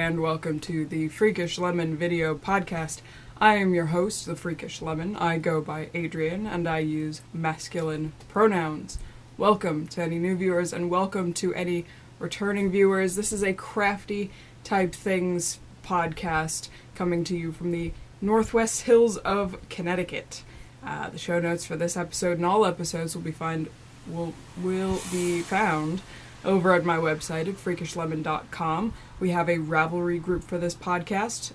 and welcome to the Freakish Lemon video podcast. I am your host, the Freakish Lemon. I go by Adrian, and I use masculine pronouns. Welcome to any new viewers, and welcome to any returning viewers. This is a crafty type things podcast coming to you from the Northwest Hills of Connecticut. The show notes for this episode and all episodes will be found over at my website at freakishlemon.com. We have a Ravelry group for this podcast.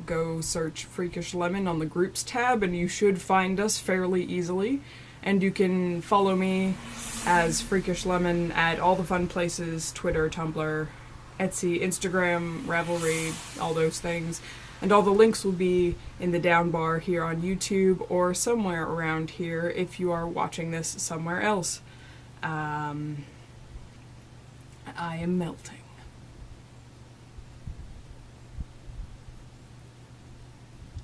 Go search Freakish Lemon on the groups tab and you should find us fairly easily. And you can follow me as Freakish Lemon at all the fun places: Twitter, Tumblr, Etsy, Instagram, Ravelry, all those things. And all the links will be in the down bar here on YouTube or somewhere around here if you are watching this somewhere else. I am melting.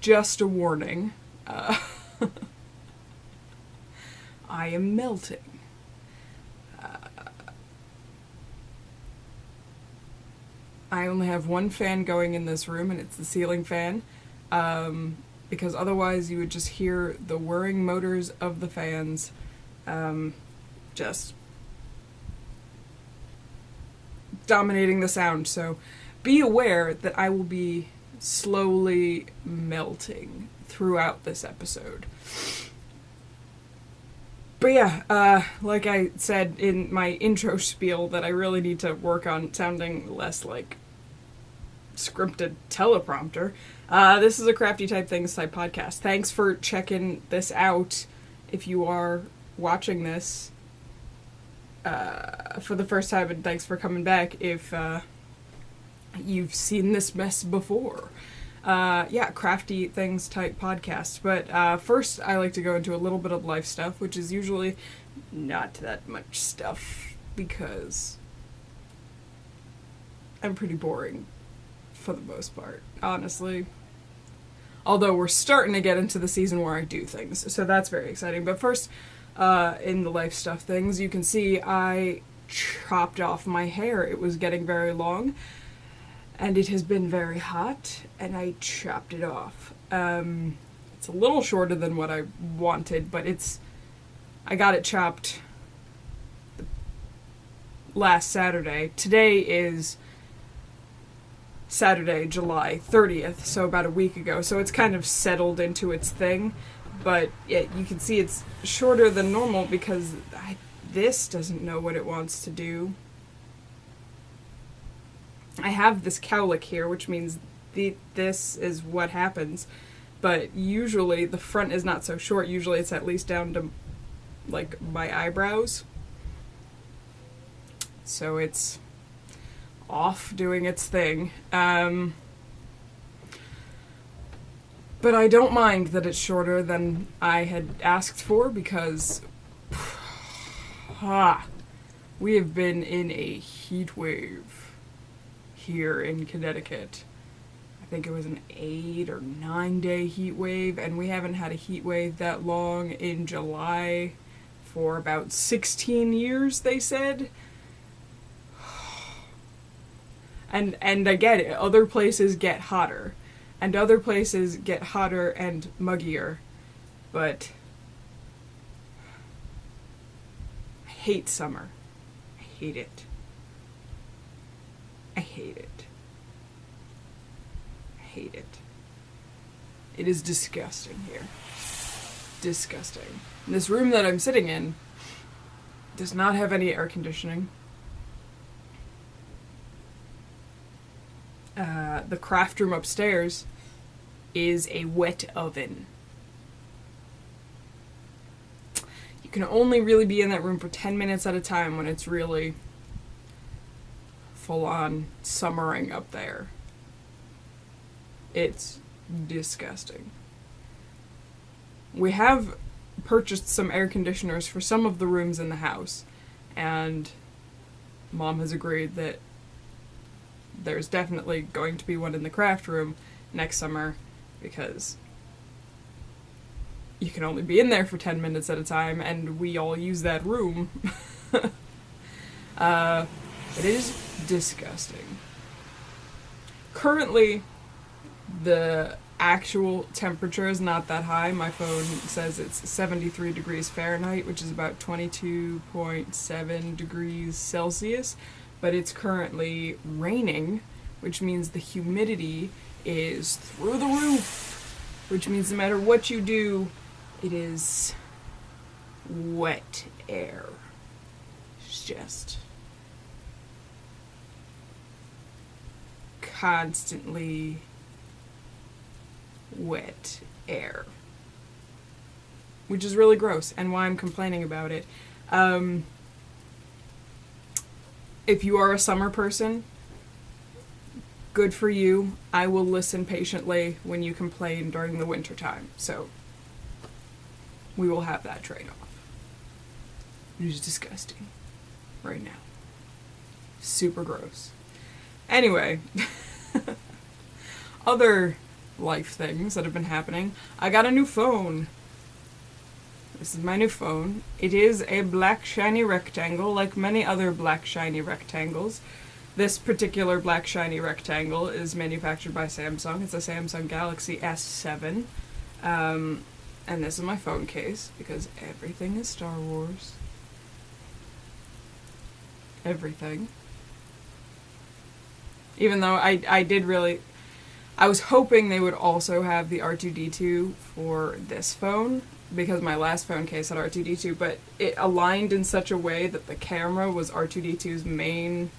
Just a warning. I am melting. I only have one fan going in this room, and it's the ceiling fan, because otherwise you would just hear the whirring motors of the fans, just dominating the sound. So be aware that I will be slowly melting throughout this episode. But yeah, like I said in my intro spiel, that I really need to work on sounding less like scripted teleprompter. This is a crafty type things type podcast. Thanks for checking this out. If you are watching this for the first time, and thanks for coming back if you've seen this mess before. Crafty things type podcast. But first I like to go into a little bit of life stuff, which is usually not that much stuff because I'm pretty boring for the most part, honestly. Although we're starting to get into the season where I do things, so that's very exciting. But first, in the life stuff things, you can see I chopped off my hair. It was getting very long, and it has been very hot, and I chopped it off. It's a little shorter than what I wanted, but I got it chopped last Saturday. Today is Saturday, July 30th, so about a week ago, so it's kind of settled into its thing, but you can see it's shorter than normal because this doesn't know what it wants to do. I have this cowlick here, which means this is what happens, but usually the front is not so short. Usually it's at least down to, like, my eyebrows. So it's off doing its thing. But I don't mind that it's shorter than I had asked for because we have been in a heat wave here in Connecticut. I think it was an 8 or 9 day heat wave, and we haven't had a heat wave that long in July for about 16 years, they said. And I get it, other places get hotter, and other places get hotter and muggier, but I hate summer. I hate it. I hate it. I hate it. It is disgusting here. Disgusting. And this room that I'm sitting in does not have any air conditioning. The craft room upstairs is a wet oven. You can only really be in that room for 10 minutes at a time when it's really full-on summering up there. It's disgusting. We have purchased some air conditioners for some of the rooms in the house, and Mom has agreed that there's definitely going to be one in the craft room next summer because you can only be in there for 10 minutes at a time, and we all use that room. It is disgusting. Currently, the actual temperature is not that high. My phone says it's 73 degrees Fahrenheit, which is about 22.7 degrees Celsius, but it's currently raining, which means the humidity is through the roof, which means no matter what you do, it is wet air. It's just constantly wet air, which is really gross, and why I'm complaining about it. If you are a summer person, good for you. I will listen patiently when you complain during the winter time, so we will have that trade-off. It is disgusting right now. Super gross. Anyway, other life things that have been happening. I got a new phone. This is my new phone. It is a black shiny rectangle, like many other black shiny rectangles. This particular black shiny rectangle is manufactured by Samsung. It's a Samsung Galaxy S7. And this is my phone case, because everything is Star Wars. Everything. Even though I was hoping they would also have the R2-D2 for this phone, because my last phone case had R2-D2, but it aligned in such a way that the camera was R2-D2's main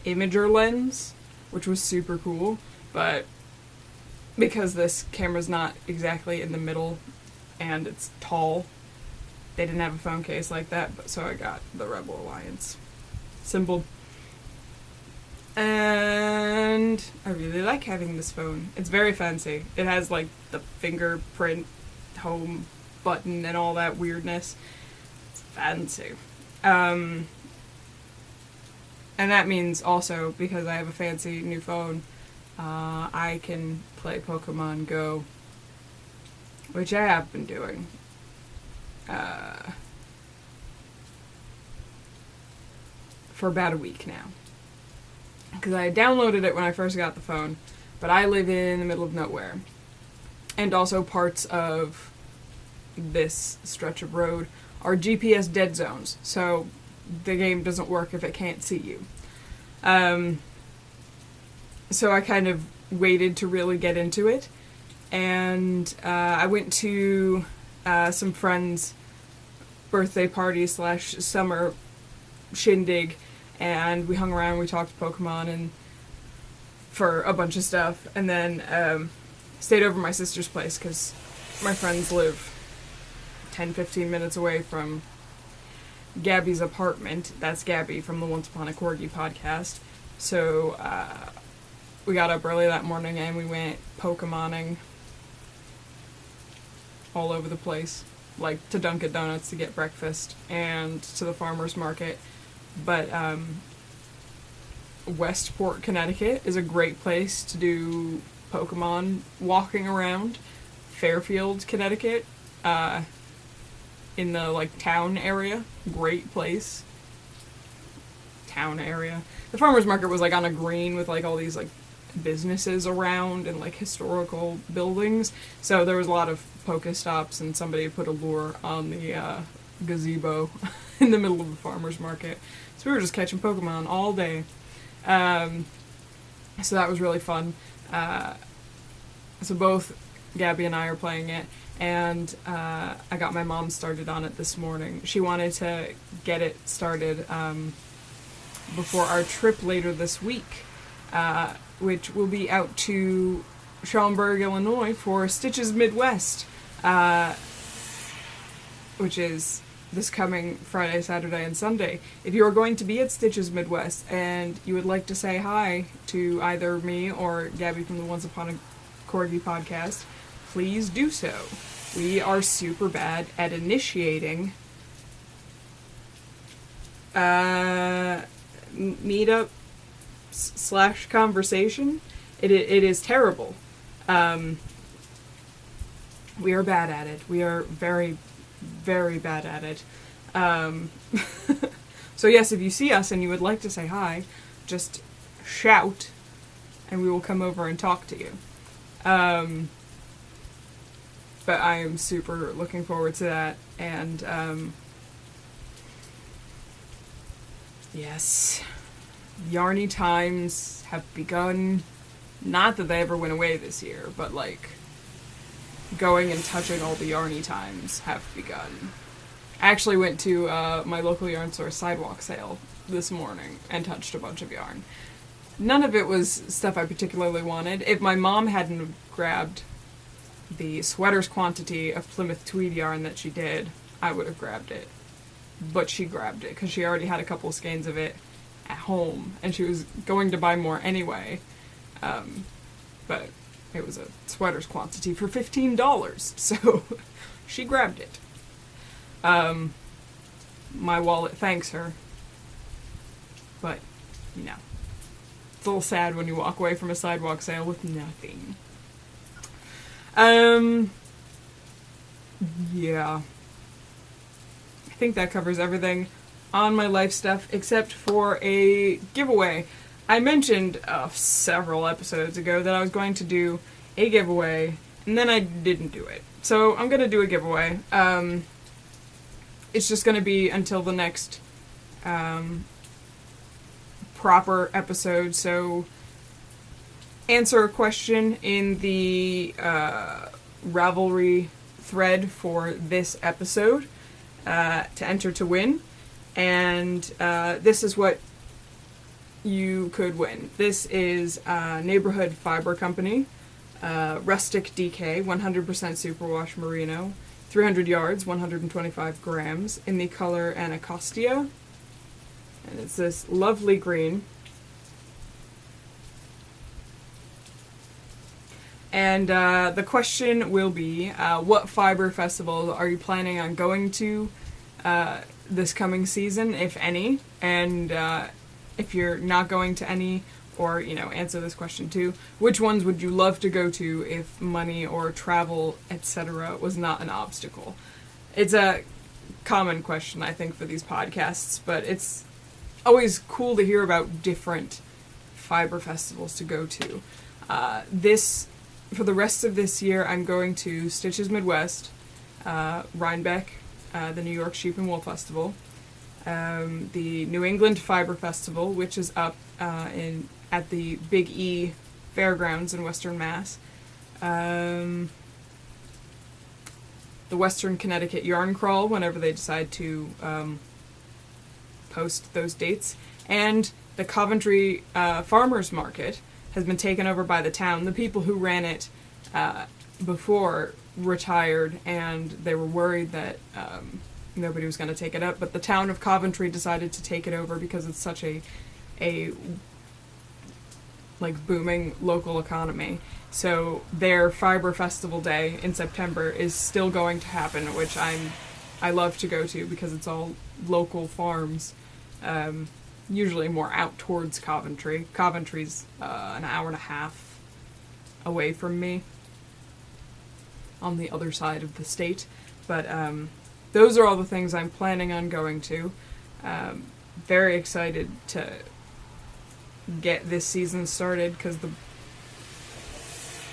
imager lens, which was super cool, but because this camera's not exactly in the middle and it's tall, they didn't have a phone case like that, so I got the Rebel Alliance symbol. And I really like having this phone. It's very fancy. It has like the fingerprint home button and all that weirdness. It's fancy. And that means also, because I have a fancy new phone, I can play Pokemon Go, which I have been doing. For about a week now. Because I downloaded it when I first got the phone, but I live in the middle of nowhere. And also parts of this stretch of road are GPS dead zones, so the game doesn't work if it can't see you. So I kind of waited to really get into it, and I went to some friends' birthday party / summer shindig, and we hung around, we talked Pokemon and for a bunch of stuff, and then stayed over my sister's place because my friends live 10-15 minutes away from Gabby's apartment. That's Gabby from the Once Upon a Corgi podcast. So we got up early that morning and we went Pokemoning all over the place, like to Dunkin' Donuts to get breakfast and to the farmer's market. But Westport, Connecticut is a great place to do Pokemon walking around. Fairfield, Connecticut, in the like town area, great place. Town area. The farmer's market was like on a green with like all these like businesses around and like historical buildings. So there was a lot of Pokestops, and somebody put a lure on the gazebo in the middle of the farmer's market. So we were just catching Pokemon all day. So that was really fun. So both Gabby and I are playing it, and I got my mom started on it this morning. She wanted to get it started before our trip later this week, which will be out to Schaumburg, Illinois for Stitches Midwest, which is this coming Friday, Saturday, and Sunday. If you are going to be at Stitches Midwest and you would like to say hi to either me or Gabby from the Once Upon a Corgi podcast, please do so. We are super bad at initiating meetup / conversation. It is terrible. We are bad at it. We are very, very bad at it. So yes, if you see us and you would like to say hi, just shout and we will come over and talk to you. But I am super looking forward to that, and yes, Yarny times have begun. Not that they ever went away this year, but like going and touching all the Yarny times have begun. I actually went to my local yarn store sidewalk sale this morning and touched a bunch of yarn. None of it was stuff I particularly wanted. If my mom hadn't grabbed the sweaters quantity of Plymouth tweed yarn that she did, I would have grabbed it. But she grabbed it because she already had a couple skeins of it at home, and she was going to buy more anyway. But it was a sweaters quantity for $15, so she grabbed it. My wallet thanks her, but, you know, it's a little sad when you walk away from a sidewalk sale with nothing. Yeah. I think that covers everything on my life stuff, except for a giveaway. I mentioned several episodes ago that I was going to do a giveaway, and then I didn't do it. So I'm going to do a giveaway. It's just going to be until the next proper episode. So answer a question in the Ravelry thread for this episode to enter to win. And this is what you could win. This is Neighborhood Fiber Company, Rustic DK, 100% superwash merino, 300 yards, 125 grams, in the color Anacostia. And it's this lovely green. And the question will be, what fiber festival are you planning on going to this coming season, if any? And if you're not going to any, or, you know, answer this question too, which ones would you love to go to if money or travel, etc. was not an obstacle? It's a common question, I think, for these podcasts, but it's always cool to hear about different fiber festivals to go to. For the rest of this year, I'm going to Stitches Midwest, Rhinebeck, the New York Sheep and Wool Festival, the New England Fiber Festival, which is up at the Big E Fairgrounds in Western Mass, the Western Connecticut Yarn Crawl, whenever they decide to post those dates, and the Coventry Farmers Market has been taken over by the town. The people who ran it before retired, and they were worried that nobody was going to take it up, but the town of Coventry decided to take it over because it's such a like booming local economy. So their Fiber Festival Day in September is still going to happen, which I love to go to because it's all local farms. Usually more out towards Coventry. Coventry's an hour and a half away from me on the other side of the state. But those are all the things I'm planning on going to. Very excited to get this season started because the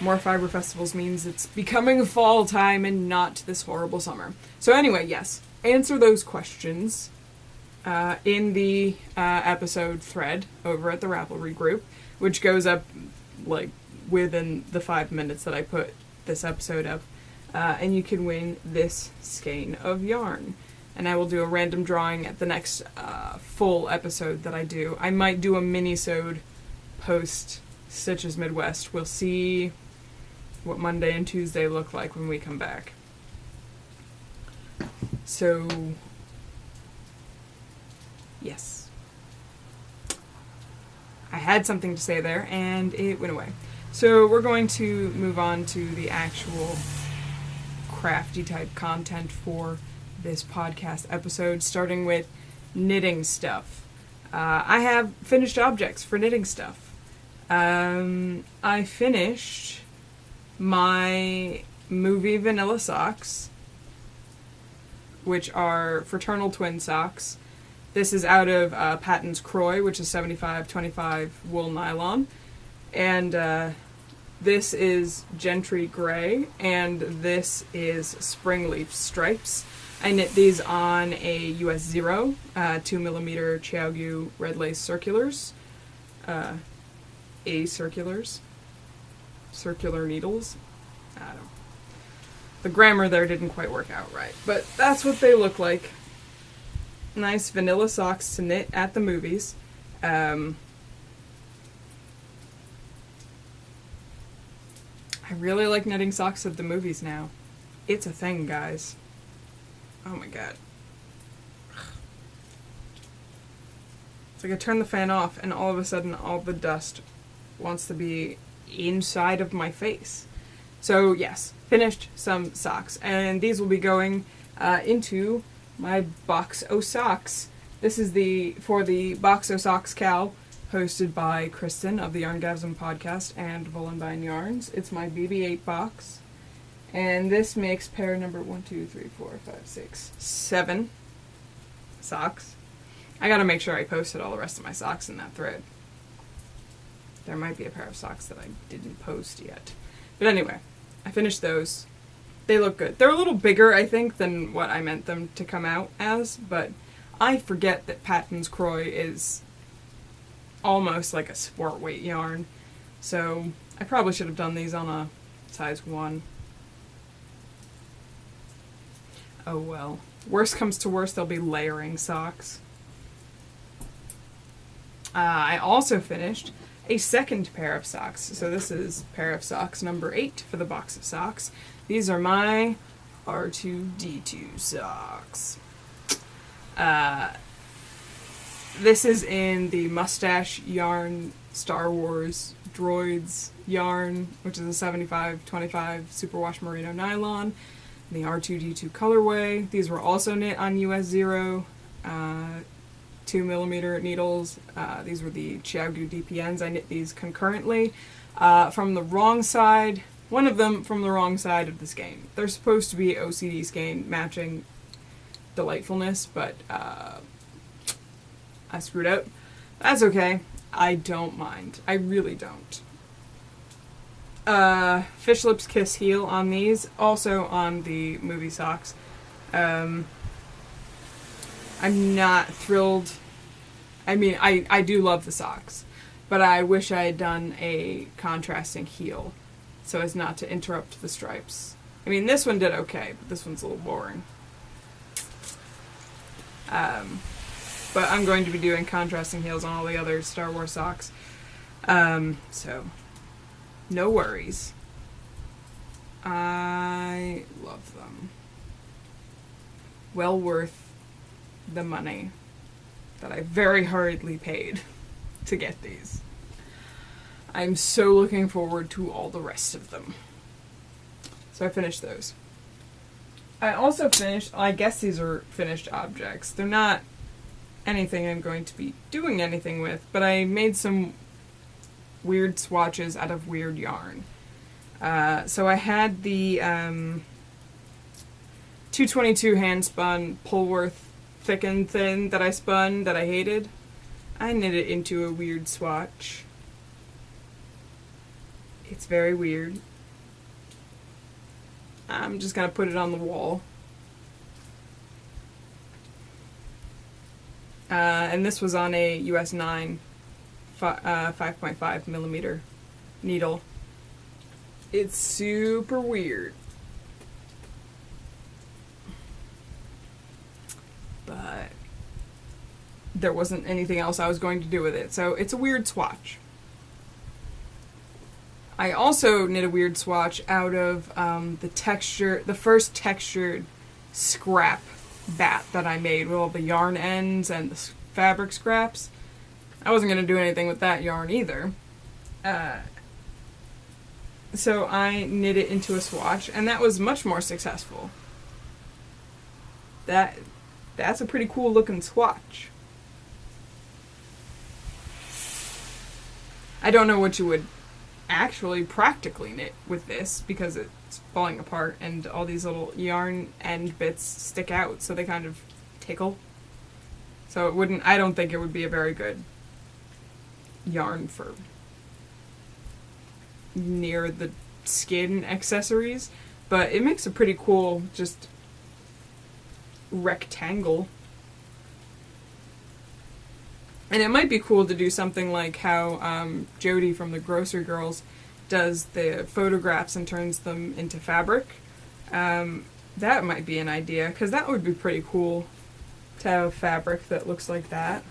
more fiber festivals means it's becoming fall time and not this horrible summer. So anyway, yes, answer those questions in the episode thread over at the Ravelry group, which goes up like within the 5 minutes that I put this episode up, and you can win this skein of yarn. And I will do a random drawing at the next full episode that I do. I might do a mini-sode post Stitches Midwest. We'll see what Monday and Tuesday look like when we come back. So yes. I had something to say there, and it went away. So we're going to move on to the actual crafty type content for this podcast episode, starting with knitting stuff. I have finished objects for knitting stuff. I finished my movie vanilla socks, which are fraternal twin socks. This is out of Patton's Croy, which is 75/25 wool nylon. And this is Gentry Gray, and this is Springleaf Stripes. I knit these on a US 0, 2mm Chiaogu red lace circulars, circular needles. I don't know. The grammar there didn't quite work out right, but that's what they look like. Nice vanilla socks to knit at the movies. I really like knitting socks at the movies now. It's a thing, guys. Oh my god. It's like I turn the fan off and all of a sudden all the dust wants to be inside of my face. So yes, finished some socks. And these will be going into my box o' socks. This is for the box o' socks cowl, hosted by Kristen of the Yarngasm podcast and Vollenbein Yarns. It's my BB-8 box. And this makes pair number 1, 2, 3, 4, 5, 6, 7 socks. I gotta make sure I posted all the rest of my socks in that thread. There might be a pair of socks that I didn't post yet. But anyway, I finished those. They look good. They're a little bigger, I think, than what I meant them to come out as, but I forget that Patton's Croy is almost like a sport weight yarn. So I probably should have done these on a size 1. Oh well. Worst comes to worst, they'll be layering socks. I also finished a second pair of socks. So this is pair of socks number 8 for the box of socks. These are my R2-D2 socks. This is in the Mustache Yarn Star Wars Droids yarn, which is a 75-25 superwash merino nylon. The R2-D2 colorway. These were also knit on US 0, 2mm needles. These were the Chiaogu DPNs. I knit these concurrently from the wrong side. One of them from the wrong side of the skein. They're supposed to be OCD skein matching delightfulness, but I screwed up. That's okay. I don't mind. I really don't. Fish Lips Kiss Heel on these, also on the movie socks. I'm not thrilled. I mean, I do love the socks, but I wish I had done a contrasting heel so as not to interrupt the stripes. I mean, this one did okay, but this one's a little boring. But I'm going to be doing contrasting heels on all the other Star Wars socks. So no worries. I love them. Well worth the money that I very hurriedly paid to get these. I'm so looking forward to all the rest of them. So I finished those. I also finished, I guess these are finished objects. They're not anything I'm going to be doing anything with, but I made some weird swatches out of weird yarn. So I had the 222 hand spun Polworth thick and thin that I spun that I hated. I knit it into a weird swatch. It's very weird. I'm just gonna put it on the wall. And this was on a US 9 5.5 millimeter needle. It's super weird. But there wasn't anything else I was going to do with it, so it's a weird swatch. I also knit a weird swatch out of the first textured scrap bat that I made with all the yarn ends and the fabric scraps. I wasn't going to do anything with that yarn either. So I knit it into a swatch, and that was much more successful. That's a pretty cool looking swatch. I don't know what you would actually practically knit with this because it's falling apart and all these little yarn end bits stick out, so they kind of tickle. So I don't think it would be a very good yarn for near the skin accessories, but it makes a pretty cool just rectangle. And it might be cool to do something like how Jody from the Grocery Girls does the photographs and turns them into fabric. That might be an idea, because that would be pretty cool to have fabric that looks like that.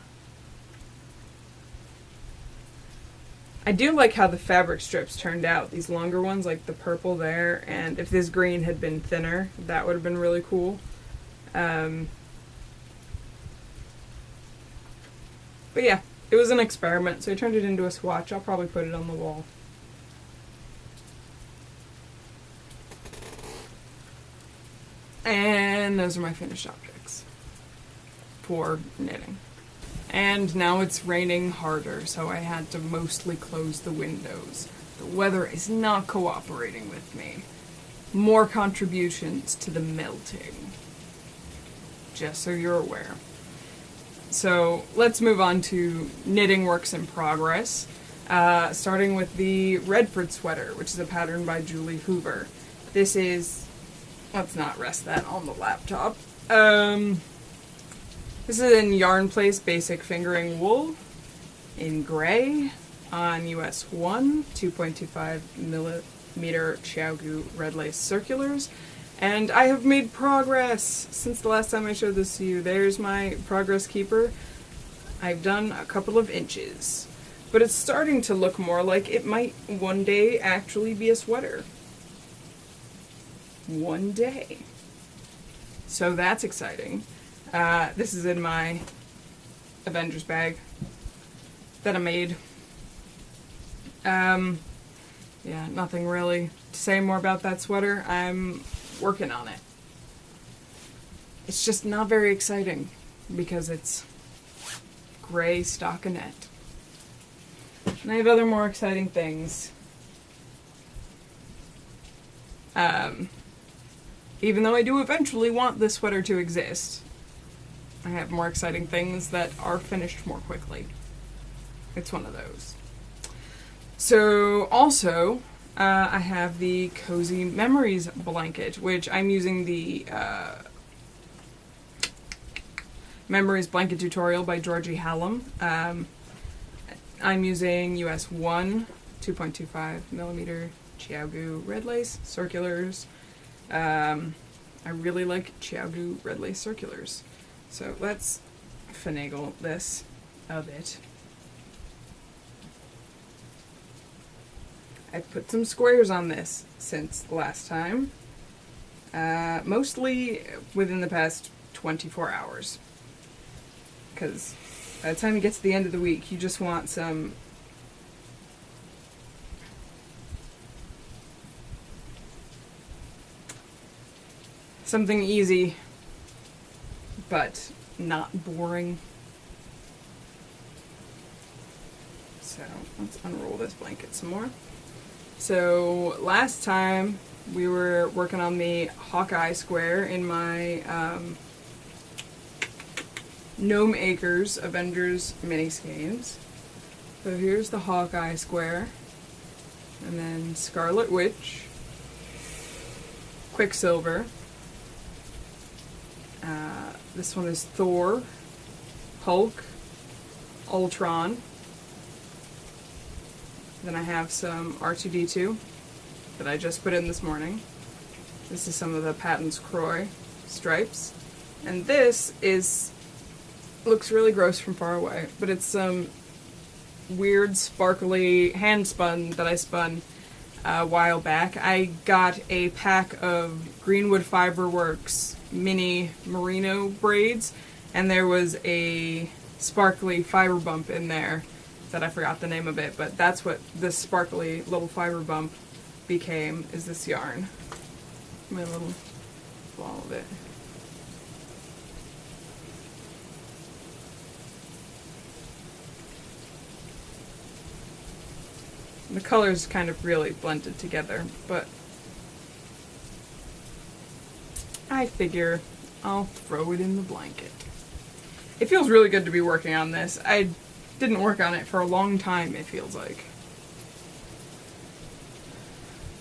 I do like how the fabric strips turned out, these longer ones, like the purple there, and if this green had been thinner, that would have been really cool. But yeah, it was an experiment, so I turned it into a swatch. I'll probably put it on the wall. And those are my finished objects for knitting. And now it's raining harder, so I had to mostly close the windows. The weather is not cooperating with me. More contributions to the melting. Just so you're aware. So let's move on to knitting works in progress. Starting with the Redford sweater, which is a pattern by Julie Hoover. This is... let's not rest that on the laptop. This is in Yarn Place Basic Fingering Wool in gray on US 1, 2.25 millimeter Chiaogu red lace circulars. And I have made progress since the last time I showed this to you. There's my progress keeper. I've done a couple of inches. But it's starting to look more like it might one day actually be a sweater. One day. So that's exciting. This is in my Avengers bag that I made. Yeah, nothing really to say more about that sweater. I'm working on it. It's just not very exciting because it's gray stockinette. And I have other more exciting things. Even though I do eventually want this sweater to exist, I have more exciting things that are finished more quickly. It's one of those. So, also, I have the Cozy Memories blanket, which I'm using the Memories blanket tutorial by Georgie Hallam. I'm using US 1, 2.25 millimeter Chiaogu red lace circulars. I really like Chiaogu red lace circulars. So let's finagle this a bit. I've put some squares on this since the last time. Mostly within the past 24 hours. Because by the time you get to the end of the week, you just want some something easy, but not boring. So let's unroll this blanket some more. So last time we were working on the Hawkeye square in my Gnome Acres Avengers mini skeins. So here's the Hawkeye square, and then Scarlet Witch, Quicksilver. This one is Thor, Hulk, Ultron. Then I have some R2-D2 that I just put in this morning. This is some of the Patton's Croix stripes. And this looks really gross from far away, but it's some weird sparkly hand spun that I spun a while back. I got a pack of Greenwood Fiberworks mini merino braids, and there was a sparkly fiber bump in there that I forgot the name of it, but that's what this sparkly little fiber bump became, is this yarn. My little ball of it. The colors kind of really blended together, but I figure I'll throw it in the blanket. It feels really good to be working on this. I didn't work on it for a long time, it feels like.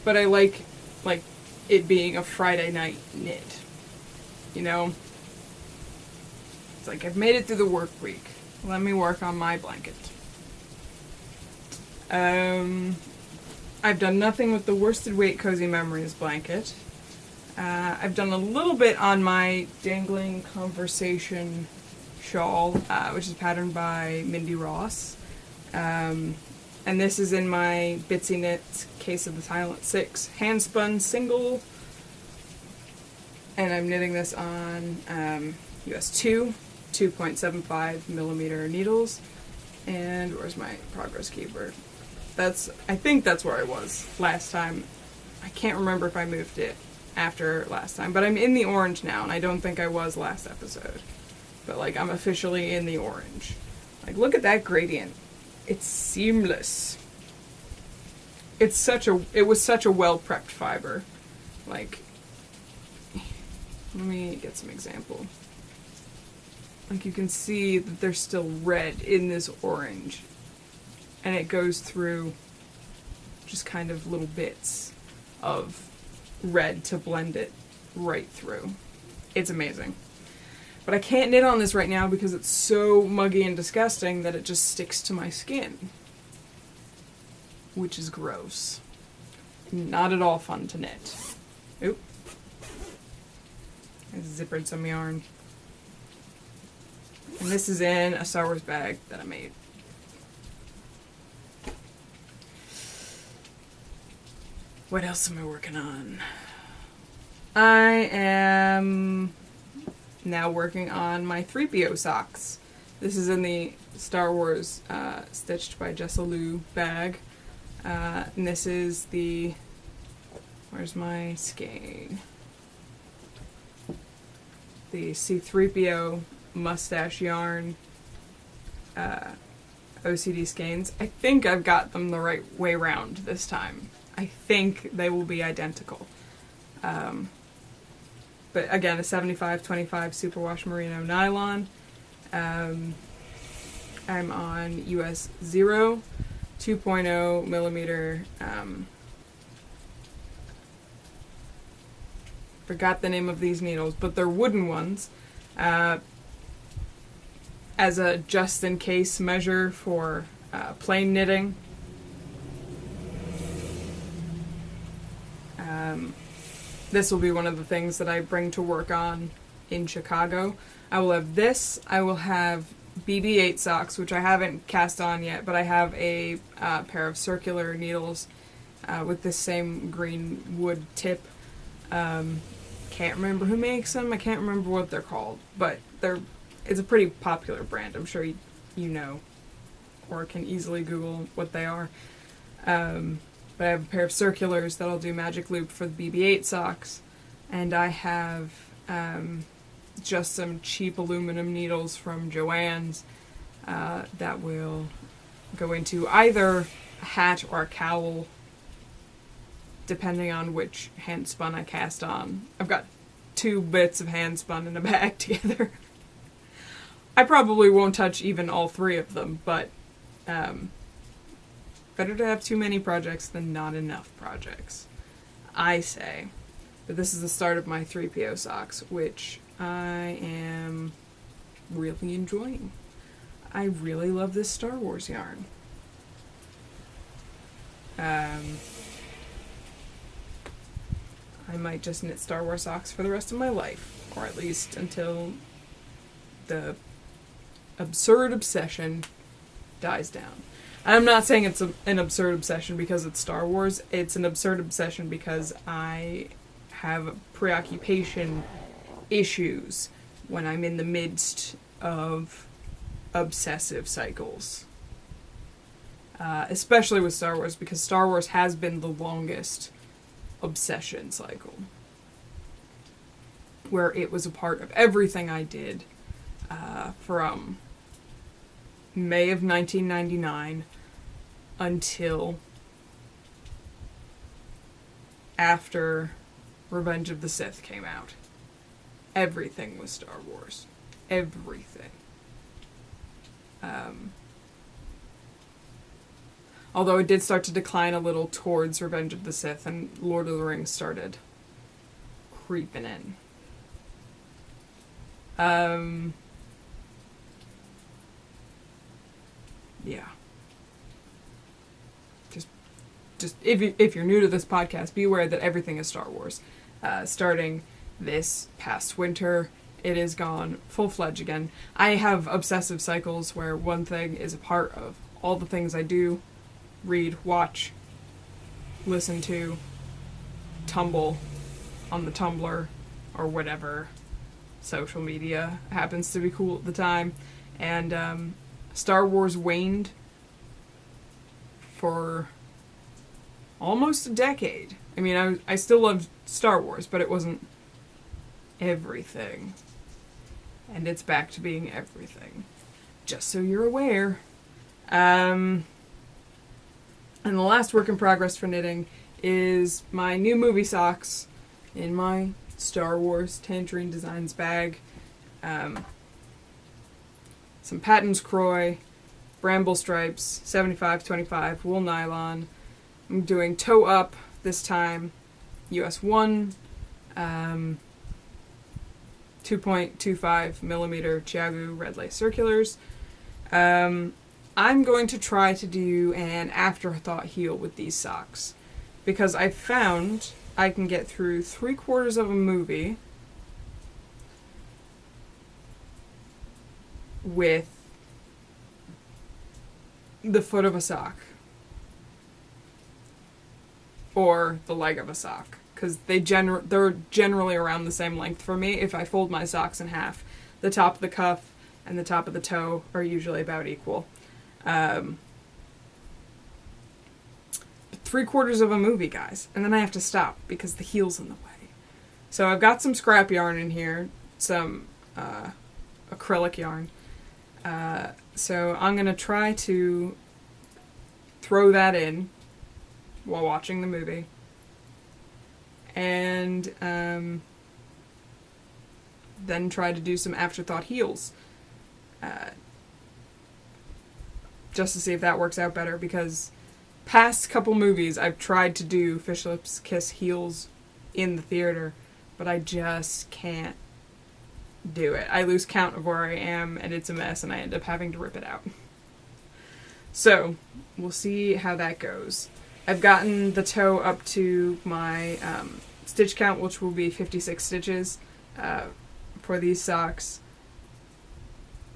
but I like it being a Friday night knit. You know? It's like, I've made it through the work week. Let me work on my blanket. I've done nothing with the worsted weight Cozy Memories blanket. I've done a little bit on my dangling conversation shawl, which is patterned by Mindy Ross. And this is in my Bitsy Knits Case of the Silent Six hand-spun single. And I'm knitting this on US 2.75 millimeter needles. And where's my progress keeper? I think that's where I was last time. I can't remember if I moved it after last time, but I'm in the orange now, and I don't think I was last episode. But, like, I'm officially in the orange. Like, look at that gradient. It's seamless. It was such a well-prepped fiber. Like, let me get some example. Like, you can see that there's still red in this orange. And it goes through just kind of little bits of red to blend it right through. It's amazing. But I can't knit on this right now because it's so muggy and disgusting that it just sticks to my skin. Which is gross. Not at all fun to knit. Oop. I zippered some yarn. And this is in a Star Wars bag that I made. What else am I working on? I am now working on my 3PO socks. This is in the Star Wars Stitched by Jessa Lou bag. And this is the... Where's my skein? The C3PO mustache yarn OCD skeins. I think I've got them the right way round this time. I think they will be identical. But again, a 75-25 superwash merino nylon. I'm on US 0, 2.0 millimeter. Forgot the name of these needles, but they're wooden ones. As a just-in-case measure for plain knitting. This will be one of the things that I bring to work on in Chicago. I will have this. I will have BB-8 socks, which I haven't cast on yet, but I have a pair of circular needles with this same green wood tip. Can't remember who makes them. I can't remember what they're called, but it's a pretty popular brand. I'm sure you know, or can easily Google what they are. But I have a pair of circulars that I'll do magic loop for the BB-8 socks, and I have just some cheap aluminum needles from Joann's that will go into either a hat or a cowl, depending on which hand spun I cast on. I've got 2 bits of hand spun in a bag together. I probably won't touch even all 3 of them, but better to have too many projects than not enough projects, I say. But this is the start of my 3PO socks, which I am really enjoying. I really love this Star Wars yarn. I might just knit Star Wars socks for the rest of my life, or at least until the absurd obsession dies down. I'm not saying it's an absurd obsession because it's Star Wars. It's an absurd obsession because I have preoccupation issues when I'm in the midst of obsessive cycles. Especially with Star Wars, because Star Wars has been the longest obsession cycle. Where it was a part of everything I did from May of 1999 until after Revenge of the Sith came out. Everything was Star Wars. Everything. Although it did start to decline a little towards Revenge of the Sith, and Lord of the Rings started creeping in. Yeah. Just if you're new to this podcast, be aware that everything is Star Wars. Starting this past winter, it is gone full-fledged again. I have obsessive cycles where one thing is a part of all the things I do: read, watch, listen to, tumble on the Tumblr, or whatever social media happens to be cool at the time. And Star Wars waned for almost a decade. I mean, I still loved Star Wars, but it wasn't everything. And it's back to being everything. Just so you're aware. And the last work in progress for knitting is my new movie socks in my Star Wars Tangerine Designs bag. Some Patton's Croy, Bramble Stripes, 75-25, wool nylon. I'm doing toe up this time, US 1, 2.25 millimeter Chiagu red lace circulars. I'm going to try to do an afterthought heel with these socks, because I found I can get through 3/4 of a movie with the foot of a sock. Or the leg of a sock. Because they're generally around the same length for me. If I fold my socks in half, the top of the cuff and the top of the toe are usually about equal. 3/4 of a movie, guys. And then I have to stop because the heel's in the way. So I've got some scrap yarn in here. Some acrylic yarn. So I'm going to try to throw that in while watching the movie. And then try to do some afterthought heels. Just to see if that works out better, because past couple movies I've tried to do Fish Lips Kiss heels in the theater, but I just can't do it. I lose count of where I am, and it's a mess, and I end up having to rip it out. So, we'll see how that goes. I've gotten the toe up to my stitch count, which will be 56 stitches for these socks.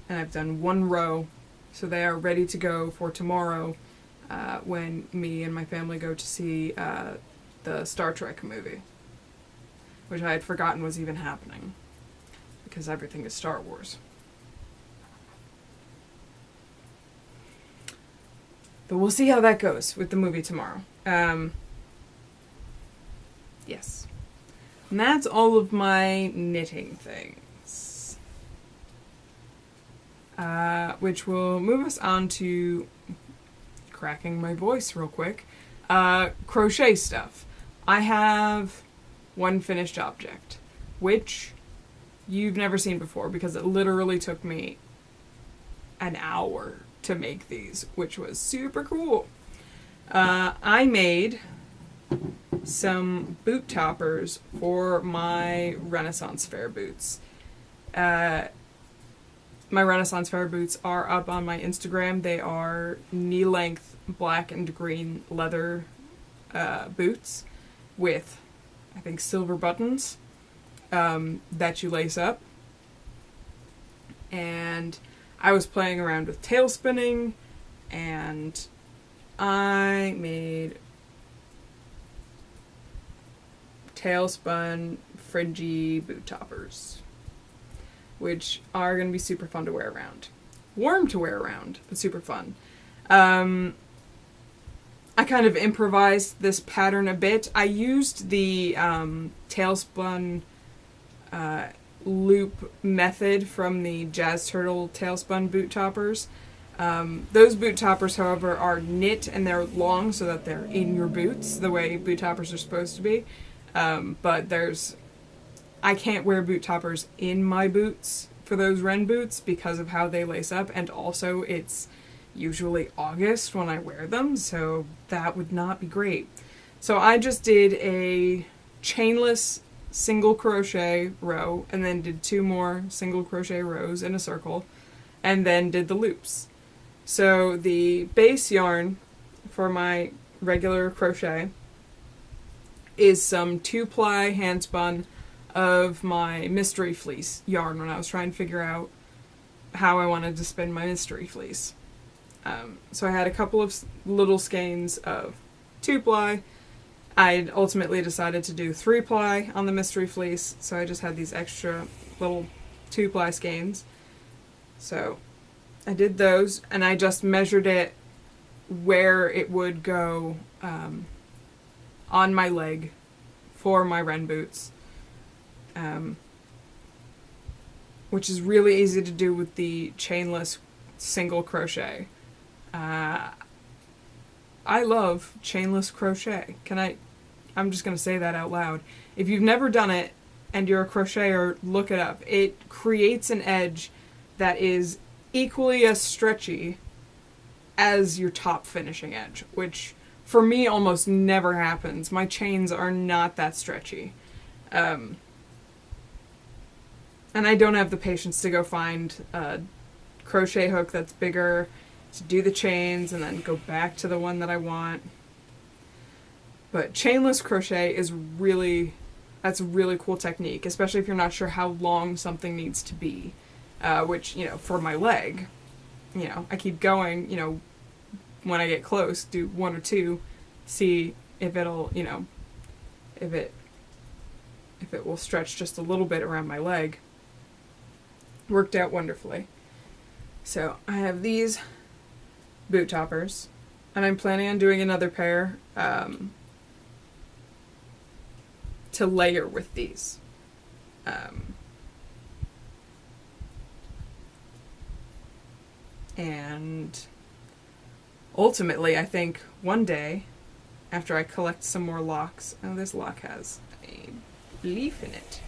And I've done 1 row, so they are ready to go for tomorrow when me and my family go to see the Star Trek movie, which I had forgotten was even happening, because everything is Star Wars. But we'll see how that goes with the movie tomorrow. Yes. And that's all of my knitting things. Which will move us on to, cracking my voice real quick, crochet stuff. I have one finished object, which you've never seen before, because it literally took me an hour to make these, which was super cool. I made some boot toppers for my Renaissance Fair boots. My Renaissance Fair boots are up on my Instagram. They are knee-length black and green leather boots with, I think, silver buttons that you lace up. And I was playing around with tail spinning, and I made tailspun fringy boot toppers, which are going to be super fun to wear around. Warm to wear around, but super fun. I kind of improvised this pattern a bit. I used the tailspun loop method from the Jazz Turtle tailspun boot toppers. Those boot toppers, however, are knit and they're long so that they're in your boots the way boot toppers are supposed to be. But I can't wear boot toppers in my boots for those Ren boots because of how they lace up, and also it's usually August when I wear them, so that would not be great. So I just did a chainless single crochet row, and then did 2 more single crochet rows in a circle, and then did the loops. So the base yarn for my regular crochet is some 2-ply hand spun of my mystery fleece yarn when I was trying to figure out how I wanted to spin my mystery fleece. So I had a couple of little skeins of 2-ply. I ultimately decided to do 3-ply on the mystery fleece, so I just had these extra little 2-ply skeins. So I did those, and I just measured it where it would go on my leg for my Wren boots, which is really easy to do with the chainless single crochet. I love chainless crochet. I'm just going to say that out loud. If you've never done it and you're a crocheter, look it up. It creates an edge that is equally as stretchy as your top finishing edge, which for me almost never happens. My chains are not that stretchy. And I don't have the patience to go find a crochet hook that's bigger to do the chains and then go back to the one that I want. But chainless crochet is that's a really cool technique, especially if you're not sure how long something needs to be. Which, for my leg, I keep going, when I get close, do 1 or 2, see if it'll, if it will stretch just a little bit around my leg. Worked out wonderfully. So I have these boot toppers, and I'm planning on doing another pair to layer with these. And ultimately, I think one day, after I collect some more locks, this lock has a leaf in it.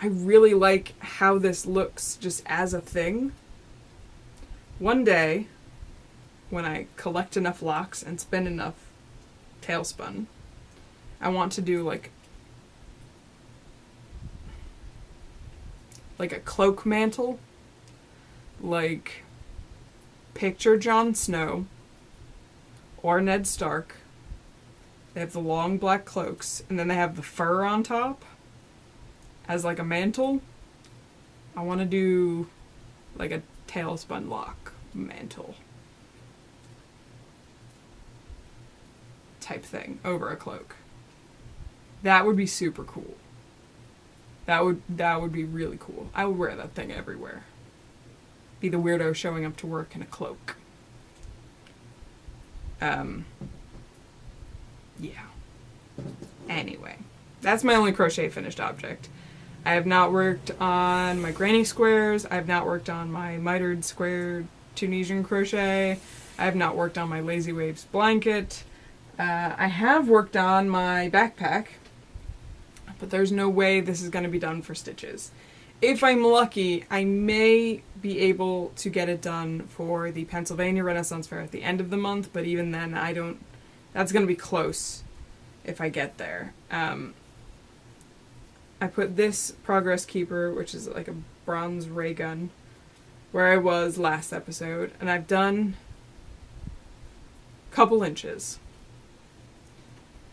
I really like how this looks just as a thing. One day, when I collect enough locks and spin enough tailspun, I want to do like a cloak mantle. Like, picture Jon Snow or Ned Stark. They have the long black cloaks, and then they have the fur on top as like a mantle. I want to do like a tailspun lock mantle type thing over a cloak. That would be super cool. That would be really cool. I would wear that thing everywhere. Be the weirdo showing up to work in a cloak. Yeah. Anyway, that's my only crochet finished object. I have not worked on my granny squares. I have not worked on my mitered square Tunisian crochet. I have not worked on my Lazy Waves blanket. I have worked on my backpack, but there's no way this is going to be done for stitches. If I'm lucky, I may be able to get it done for the Pennsylvania Renaissance Fair at the end of the month, but even then, that's going to be close if I get there. I put this Progress Keeper, which is like a bronze ray gun, where I was last episode, and I've done a couple inches.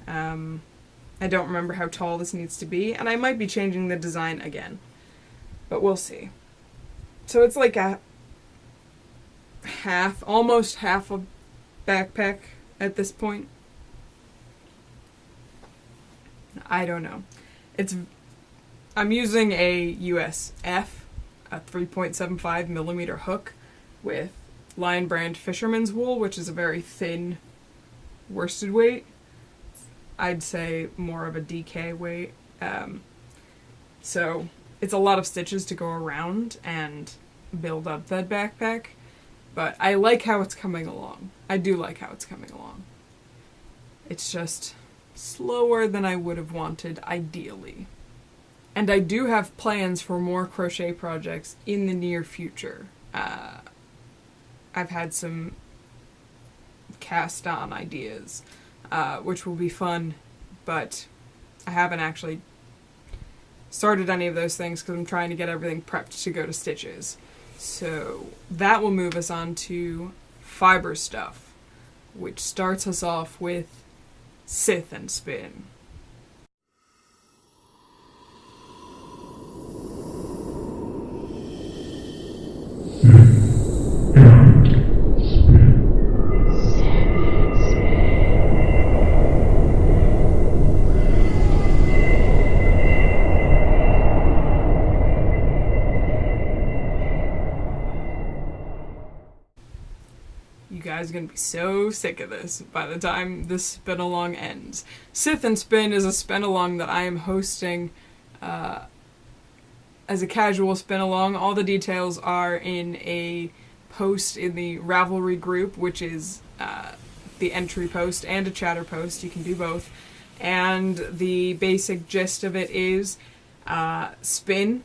I don't remember how tall this needs to be, and I might be changing the design again. But we'll see. So it's like almost half a backpack at this point. I don't know. I'm using a USF, a 3.75 millimeter hook with Lion Brand Fisherman's Wool, which is a very thin worsted weight. I'd say more of a DK weight. So it's a lot of stitches to go around and build up that backpack, but I like how it's coming along. I do like how it's coming along. It's just slower than I would have wanted, ideally. And I do have plans for more crochet projects in the near future. I've had some cast on ideas, which will be fun, but I haven't actually started any of those things because I'm trying to get everything prepped to go to Stitches. So that will move us on to fiber stuff, which starts us off with Sith and Spin. You guys are going to be so sick of this by the time this spin-along ends. Sith and Spin is a spin-along that I am hosting as a casual spin-along. All the details are in a post in the Ravelry group, which is the entry post and a chatter post. You can do both. And the basic gist of it is spin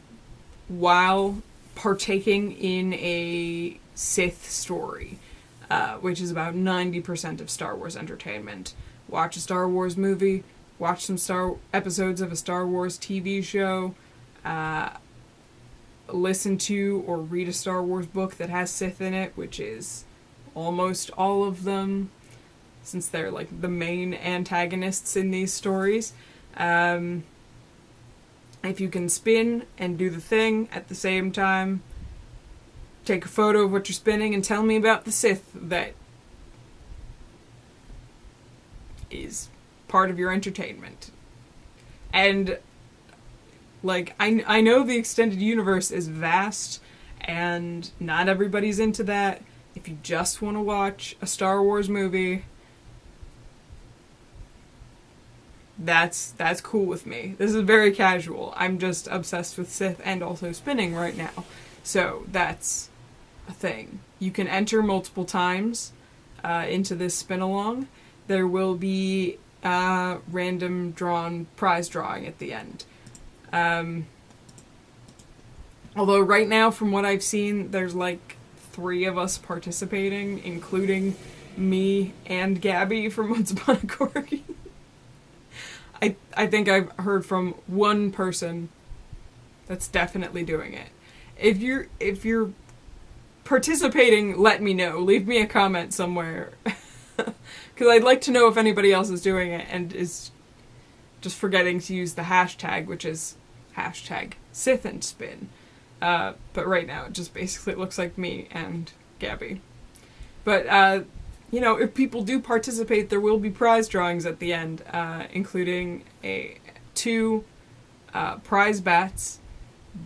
while partaking in a Sith story. Which is about 90% of Star Wars entertainment. Watch a Star Wars movie, watch some episodes of a Star Wars TV show, listen to or read a Star Wars book that has Sith in it, which is almost all of them, since they're like the main antagonists in these stories. If you can spin and do the thing at the same time, take a photo of what you're spinning and tell me about the Sith that is part of your entertainment. And, like, I know the extended universe is vast, and not everybody's into that. If you just want to watch a Star Wars movie, that's cool with me. This is very casual. I'm just obsessed with Sith and also spinning right now. So, that's a thing. You can enter multiple times into this spin-along. There will be a random drawn prize drawing at the end. Although right now, from what I've seen, there's like 3 of us participating, including me and Gabby from Once Upon a Corgi. I think I've heard from one person that's definitely doing it. If you're participating, let me know. Leave me a comment somewhere. Because I'd like to know if anybody else is doing it and is just forgetting to use the hashtag, which is hashtag Sith and Spin. But right now it just basically looks like me and Gabby. But, if people do participate, there will be prize drawings at the end, including 2 prize bats.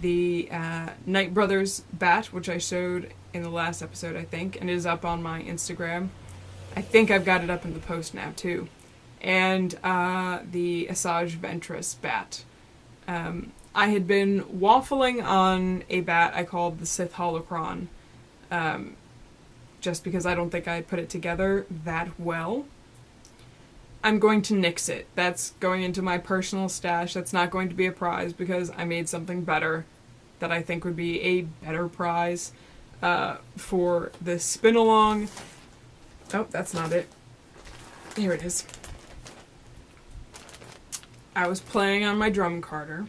The Knight Brothers bat, which I showed in the last episode, I think, and is up on my Instagram. I think I've got it up in the post now, too. And the Asajj Ventress bat. I had been waffling on a bat I called the Sith Holocron, just because I don't think I had put it together that well. I'm going to nix it. That's going into my personal stash. That's not going to be a prize because I made something better that I think would be a better prize for this spin-along. Oh, that's not it. Here it is. I was playing on my drum carder,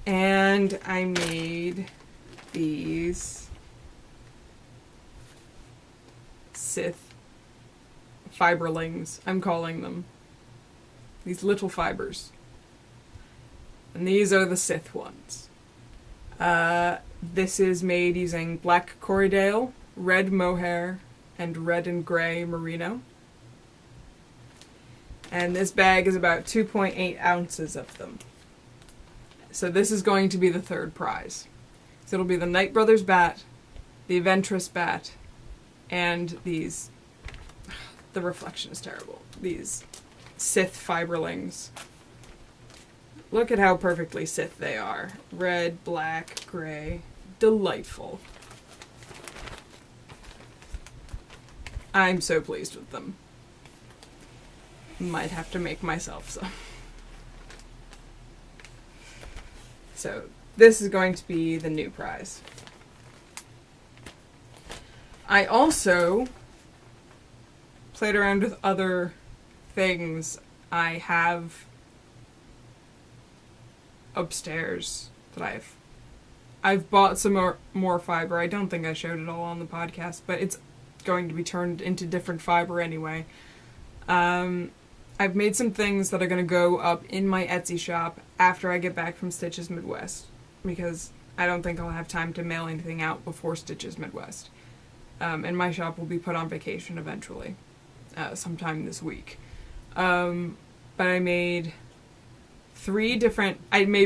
and I made these Sith fiberlings, I'm calling them. These little fibers. And these are the Sith ones. This is made using black Corriedale, red mohair, and red and gray merino. And this bag is about 2.8 ounces of them. So this is going to be the 3rd prize. So it'll be the Knight Brothers bat, the Ventress bat, and these... The reflection is terrible. These Sith fiberlings. Look at how perfectly Sith they are. Red, black, gray. Delightful. I'm so pleased with them. Might have to make myself some. So, this is going to be the new prize. I also played around with other things I have upstairs that I've bought some more fiber. I don't think I showed it all on the podcast, but it's going to be turned into different fiber anyway. I've made some things that are going to go up in my Etsy shop after I get back from Stitches Midwest, because I don't think I'll have time to mail anything out before Stitches Midwest. And my shop will be put on vacation eventually, sometime this week. But I made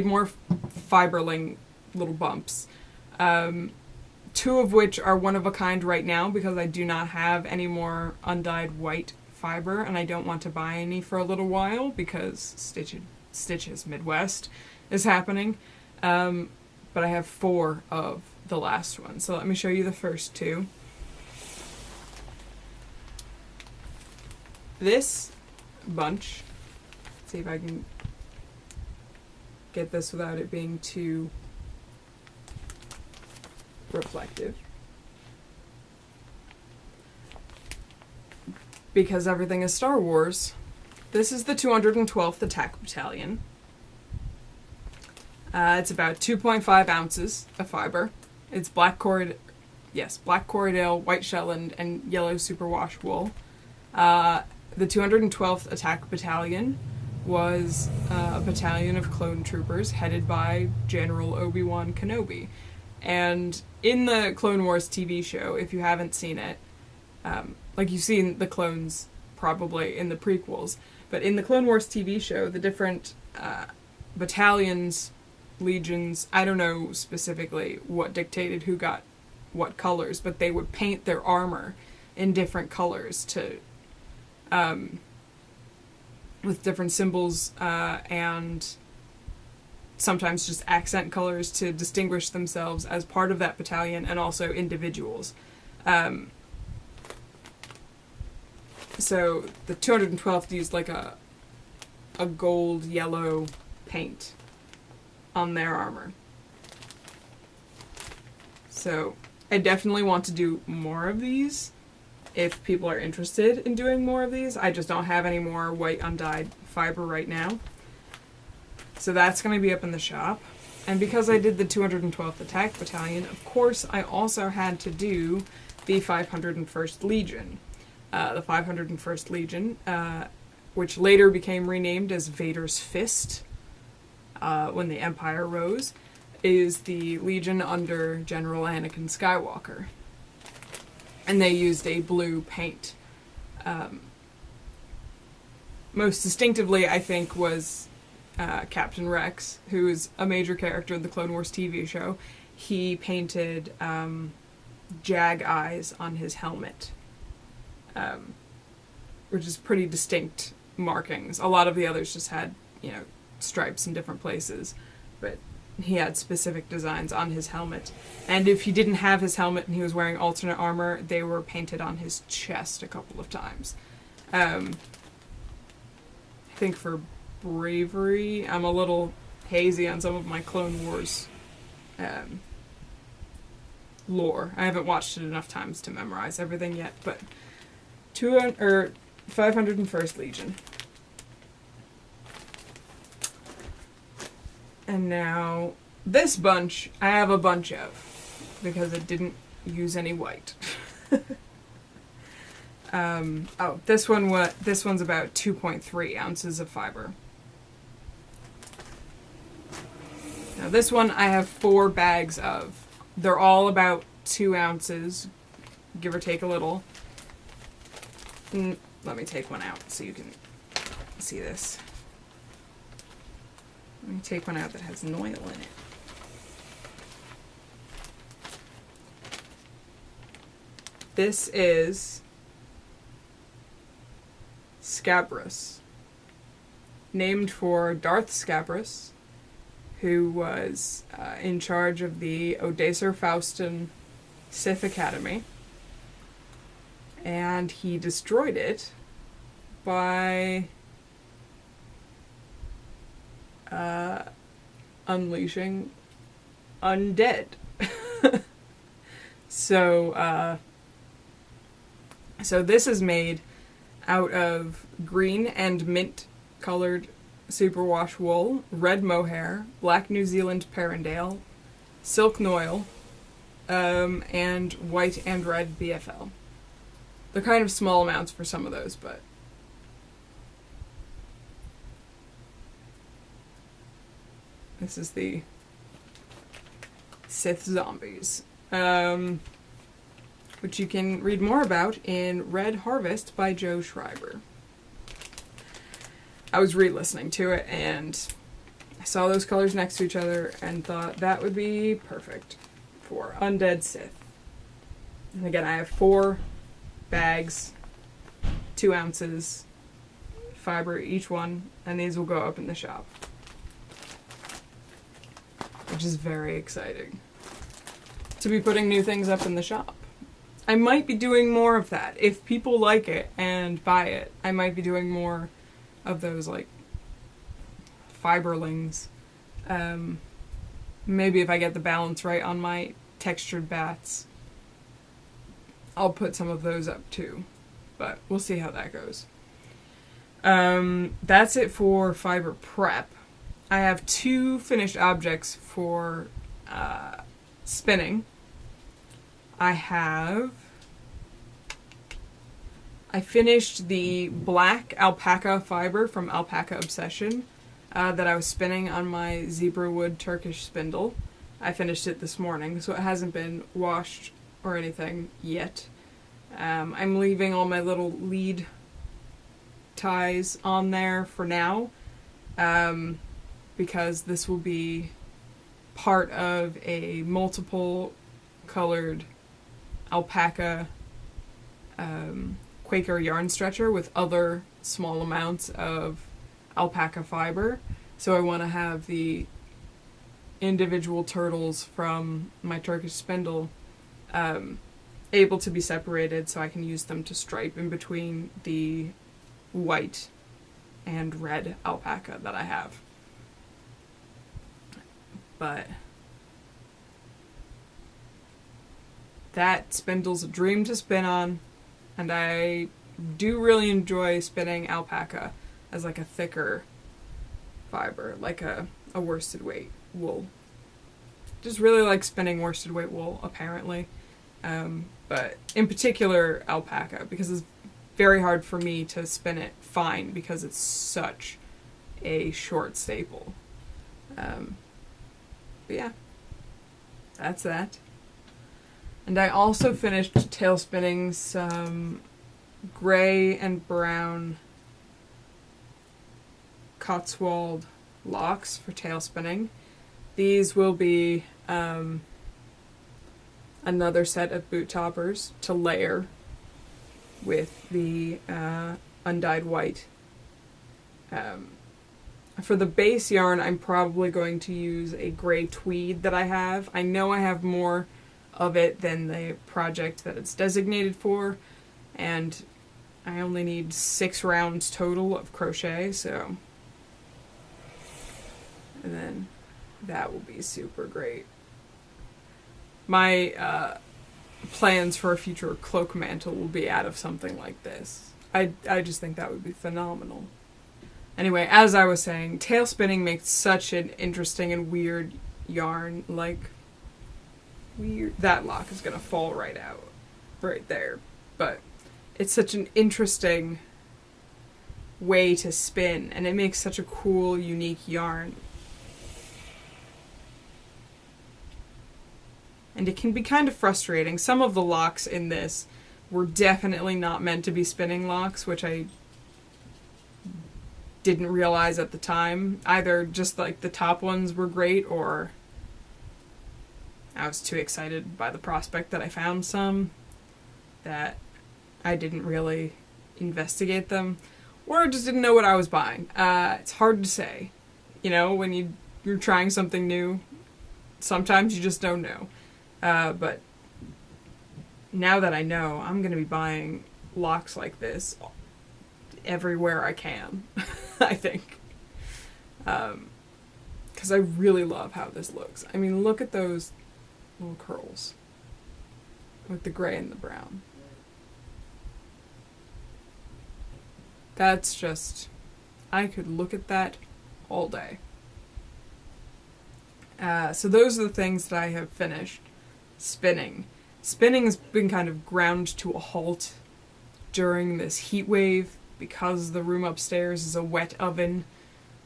more fiberling little bumps. Two of which are one of a kind right now because I do not have any more undyed white fiber, and I don't want to buy any for a little while because Stitches Midwest is happening. But I have 4 of the last one. So let me show you the first 2. This bunch, let's see if I can get this without it being too reflective. Because everything is Star Wars. This is the 212th Attack Battalion. It's about 2.5 ounces of fiber. It's black Corriedale, white Shetland, and yellow superwash wool. The 212th Attack Battalion was a battalion of clone troopers headed by General Obi-Wan Kenobi. And in the Clone Wars TV show, if you haven't seen it, you've seen the clones probably in the prequels, but in the Clone Wars TV show, the different battalions, legions, I don't know specifically what dictated who got what colors, but they would paint their armor in different colors to with different symbols and sometimes just accent colors to distinguish themselves as part of that battalion and also individuals. So the 212th used like a gold yellow paint on their armor. So I definitely want to do more of these if people are interested in doing more of these. I just don't have any more white undyed fiber right now. So that's going to be up in the shop. And because I did the 212th Attack Battalion, of course I also had to do the 501st Legion. The 501st Legion, which later became renamed as Vader's Fist when the Empire rose, is the Legion under General Anakin Skywalker. And they used a blue paint. Most distinctively, I think, was Captain Rex, who is a major character in the Clone Wars TV show. He painted jag eyes on his helmet, which is pretty distinct markings. A lot of the others just had, stripes in different places, but he had specific designs on his helmet. And if he didn't have his helmet and he was wearing alternate armor, they were painted on his chest a couple of times. I think for bravery, I'm a little hazy on some of my Clone Wars lore. I haven't watched it enough times to memorize everything yet, but 501st Legion. And now, this bunch, I have a bunch of, because it didn't use any white. This one's about 2.3 ounces of fiber. Now this one I have 4 bags of. They're all about 2 ounces, give or take a little. Let me take one out so you can see this. Let me take one out that has an oil in it. This is Scabrous, named for Darth Scabrous, who was in charge of the Odacer Faustin Sith Academy, and he destroyed it by unleashing undead. So So this is made out of green and mint colored superwash wool, red mohair, black New Zealand Perendale, silk noil, and white and red BFL. They're kind of small amounts for some of those, but this is the Sith Zombies, which you can read more about in Red Harvest by Joe Schreiber. I was re-listening to it, and I saw those colors next to each other and thought that would be perfect for Undead Sith. And again, I have 4 bags, 2 ounces, fiber each one, and these will go up in the shop. Which is very exciting. To be putting new things up in the shop. I might be doing more of that. If people like it and buy it, I might be doing more of those, like, fiberlings. Maybe if I get the balance right on my textured bats, I'll put some of those up too. But we'll see how that goes. That's it for fiber prep. I have 2 finished objects for spinning. I finished the black alpaca fiber from Alpaca Obsession that I was spinning on my zebra wood Turkish spindle. I finished it this morning, so it hasn't been washed or anything yet. I'm leaving all my little lead ties on there for now, because this will be part of a multiple colored alpaca Quaker yarn stretcher with other small amounts of alpaca fiber. So I want to have the individual turtles from my Turkish spindle able to be separated so I can use them to stripe in between the white and red alpaca that I have. But that spindle's a dream to spin on, and I do really enjoy spinning alpaca as like a thicker fiber, like a worsted weight wool. Just really like spinning worsted weight wool, apparently. But in particular alpaca, because it's very hard for me to spin it fine because it's such a short staple. But yeah, that's that. And I also finished tail spinning some gray and brown Cotswold locks for tail spinning. These will be another set of boot toppers to layer with the undyed white. For the base yarn, I'm probably going to use a gray tweed that I have. I know I have more of it than the project that it's designated for, and I only need 6 rounds total of crochet, so... And then that will be super great. My plans for a future cloak mantle will be out of something like this. I just think that would be phenomenal. Anyway, as I was saying, tail spinning makes such an interesting and weird yarn. Like, weird. That lock is going to fall right out. Right there. But it's such an interesting way to spin, and it makes such a cool, unique yarn. And it can be kind of frustrating. Some of the locks in this were definitely not meant to be spinning locks, which I didn't realize at the time. Either just like the top ones were great, or I was too excited by the prospect that I found some that I didn't really investigate them, or I just didn't know what I was buying. It's hard to say. You know, when you're trying something new, sometimes you just don't know. But now that I know, I'm going to be buying locks like this everywhere I can, I think. Because I really love how this looks. I mean, look at those little curls with the gray and the brown. That's just, I could look at that all day. So those are the things that I have finished spinning. Spinning has been kind of ground to a halt during this heat wave because the room upstairs is a wet oven,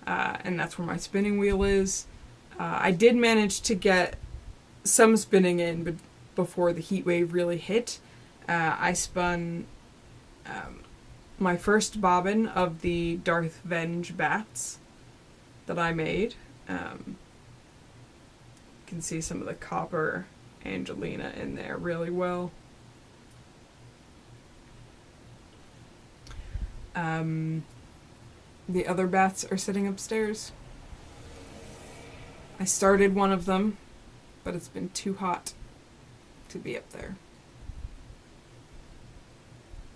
and that's where my spinning wheel is. I did manage to get some spinning in, but before the heat wave really hit, I spun my first bobbin of the Darth Venge bats that I made. You can see some of the copper Angelina in there really well. The other bats are sitting upstairs. I started one of them, but it's been too hot to be up there.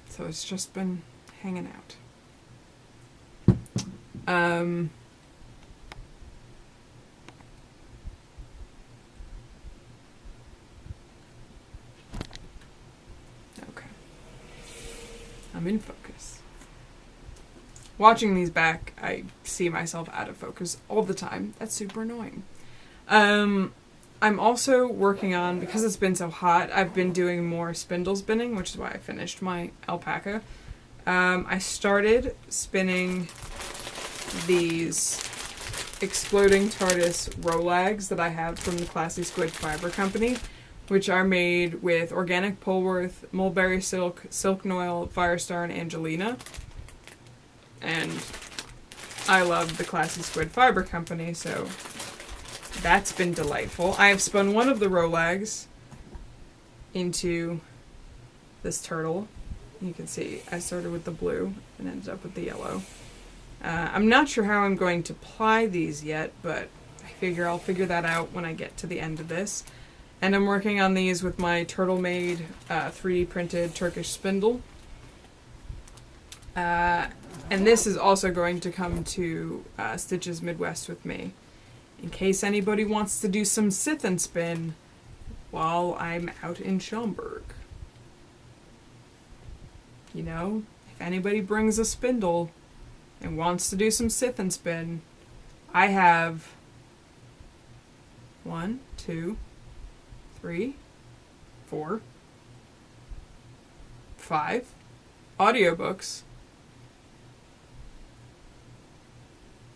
So it's just been hanging out. Okay. I'm in focus. Watching these back, I see myself out of focus all the time. That's super annoying. I'm also working on, because it's been so hot, I've been doing more spindle spinning, which is why I finished my alpaca. I started spinning these exploding TARDIS Rolags that I have from the Classy Squid Fiber Company, which are made with organic Polworth, mulberry silk, silk noil, Firestar, and Angelina. And I love the Classy Squid Fiber Company, so that's been delightful. I have spun one of the Rolags into this turtle. You can see I started with the blue and ended up with the yellow. I'm not sure how I'm going to ply these yet, but I figure I'll figure that out when I get to the end of this. And I'm working on these with my Turtle-made 3D printed Turkish spindle. And this is also going to come to Stitches Midwest with me, in case anybody wants to do some Sith and spin while I'm out in Schaumburg. You know, if anybody brings a spindle and wants to do some Sith and spin, I have 1, 2, 3, 4, 5 audiobooks,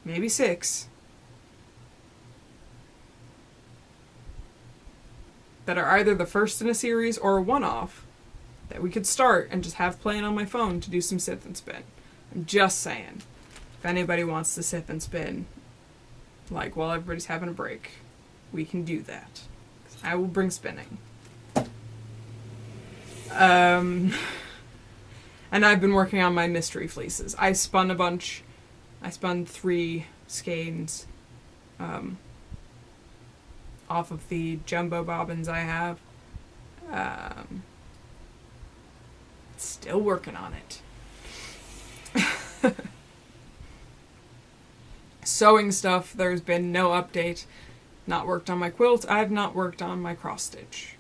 maybe 6, that are either the first in a series or a one-off that we could start and just have playing on my phone to do some Sith and spin. I'm just saying, if anybody wants to Sith and spin, like while everybody's having a break, we can do that. 'Cause I will bring spinning. And I've been working on my mystery fleeces. I spun a bunch. I spun 3 skeins off of the jumbo bobbins I have. Still working on it. Sewing stuff, there's been no update. Not worked on my quilt. I've not worked on my cross stitch.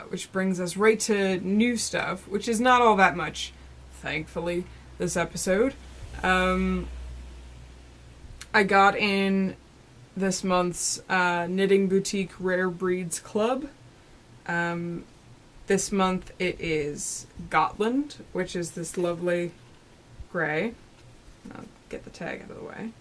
Which brings us right to new stuff, which is not all that much, thankfully, this episode. I got in this month's Knitting Boutique Rare Breeds Club. This month it is Gotland, which is this lovely gray. I'll get the tag out of the way.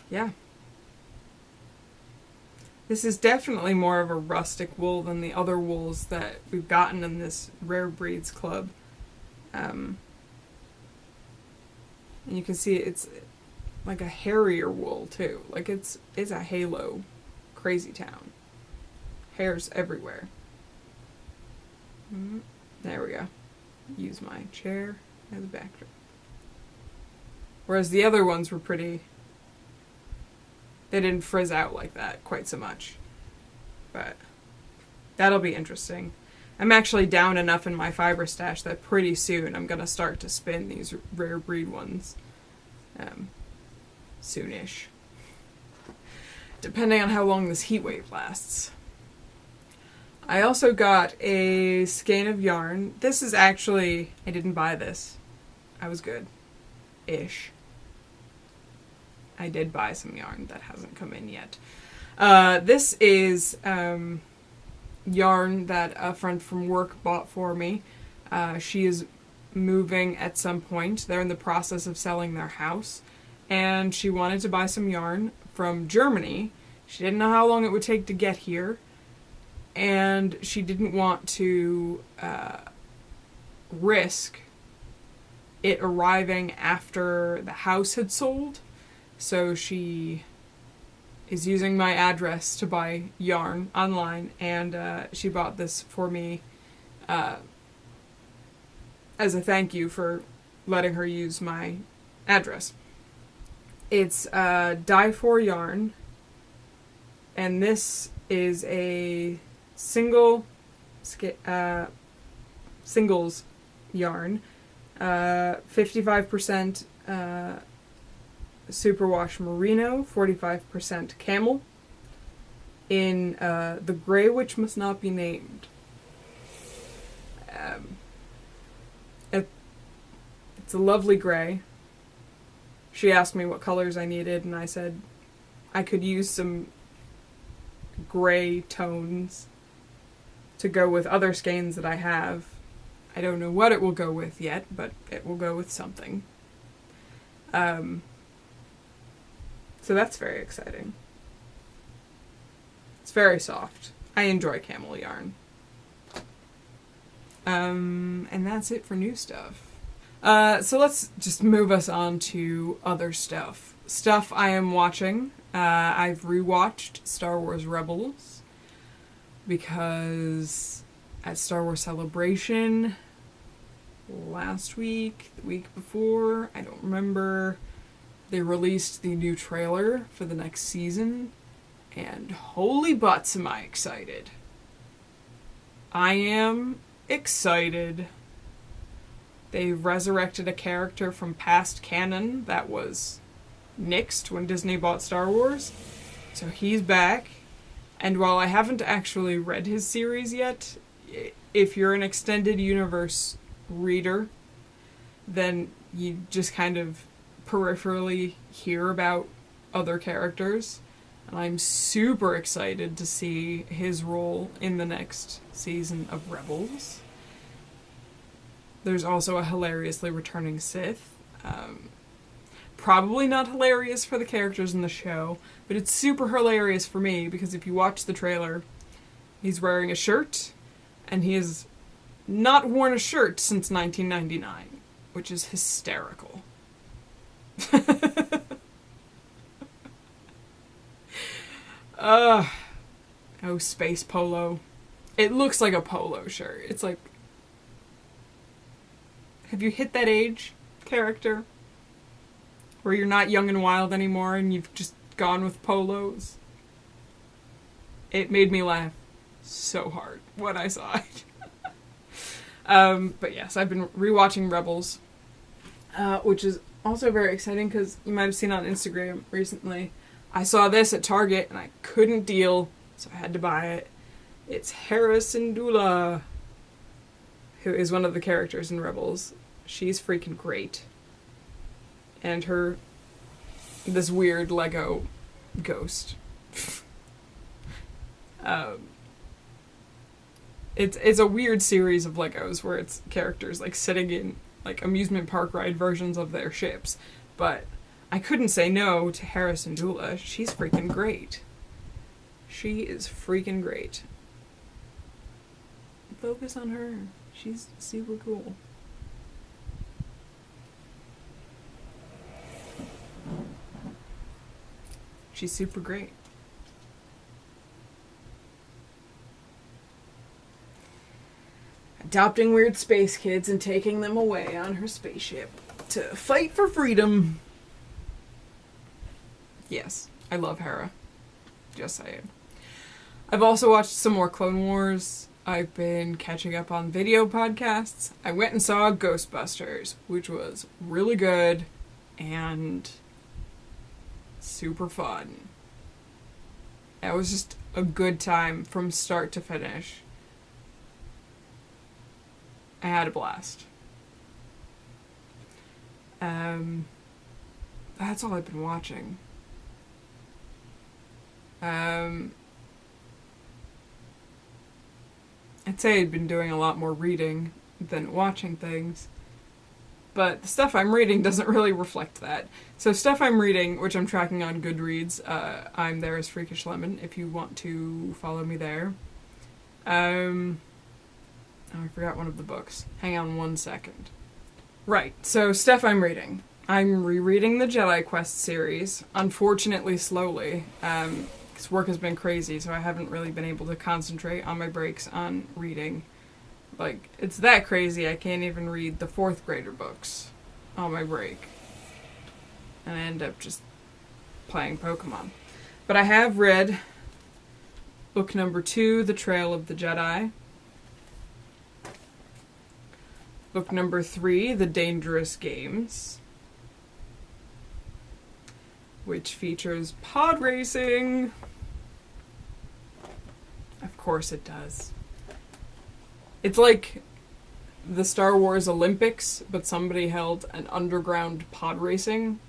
Yeah. This is definitely more of a rustic wool than the other wools that we've gotten in this Rare Breeds Club. And you can see it's like a hairier wool too. Like it's a halo crazy town. Hairs everywhere. There we go. Use my chair as a backdrop. Whereas the other ones were pretty... They didn't frizz out like that quite so much. But that'll be interesting. I'm actually down enough in my fiber stash that pretty soon I'm going to start to spin these rare breed ones. Soonish. depending on how long this heat wave lasts. I also got a skein of yarn. This is actually, I didn't buy this. I was good. Ish. I did buy some yarn that hasn't come in yet. This is yarn that a friend from work bought for me. She is moving at some point. They're in the process of selling their house. And she wanted to buy some yarn from Germany. She didn't know how long it would take to get here. And she didn't want to risk it arriving after the house had sold. So she is using my address to buy yarn online, and she bought this for me as a thank you for letting her use my address. It's dye-for yarn, and this is a singles yarn, 55% superwash merino, 45% camel, in the gray which must not be named. It's a lovely gray. She asked me what colors I needed, and I said I could use some gray tones to go with other skeins that I have. I don't know what it will go with yet, but it will go with something. So that's very exciting. It's very soft. I enjoy camel yarn. And that's it for new stuff. So let's just move us on to other stuff. Stuff I am watching. I've rewatched Star Wars Rebels because at Star Wars Celebration last week, the week before, I don't remember, they released the new trailer for the next season, and holy butts am I excited. I am excited. They resurrected a character from past canon that was nixed when Disney bought Star Wars. So he's back. And while I haven't actually read his series yet, if you're an extended universe reader, then you just kind of peripherally hear about other characters. And I'm super excited to see his role in the next season of Rebels. There's also a hilariously returning Sith. Probably not hilarious for the characters in the show, but it's super hilarious for me because if you watch the trailer, he's wearing a shirt, and he has not worn a shirt since 1999, which is hysterical. Oh, space polo. It looks like a polo shirt. It's like, have you hit that age, character, where you're not young and wild anymore and you've just gone with polos? It made me laugh so hard when I saw it. But yes, I've been rewatching Rebels, which is also very exciting because you might have seen on Instagram recently. I saw this at Target and I couldn't deal, so I had to buy it. It's Hera Syndulla, who is one of the characters in Rebels. She's freaking great. And this weird Lego ghost. It's a weird series of Legos where it's characters like sitting in like amusement park ride versions of their ships. But I couldn't say no to Hera Syndulla. She's freaking great. She is freaking great. Focus on her. She's super cool. She's super great. Adopting weird space kids and taking them away on her spaceship to fight for freedom. Yes, I love Hera. Just saying. I've also watched some more Clone Wars. I've been catching up on video podcasts. I went and saw Ghostbusters, which was really good and super fun. It was just a good time from start to finish. I had a blast. That's all I've been watching. I'd say I'd been doing a lot more reading than watching things. But the stuff I'm reading doesn't really reflect that. So stuff I'm reading, which I'm tracking on Goodreads, I'm there as Freakish Lemon, if you want to follow me there. Oh, I forgot one of the books. Hang on one second. Right, so stuff I'm reading. I'm rereading the Jedi Quest series, unfortunately slowly, because work has been crazy, so I haven't really been able to concentrate on my breaks on reading. Like, it's that crazy I can't even read the 4th grader books on my break. And I end up just playing Pokemon. But I have read book number 2, The Trail of the Jedi. Book number 3, The Dangerous Games, which features pod racing. Of course it does. It's like the Star Wars Olympics, but somebody held an underground pod racing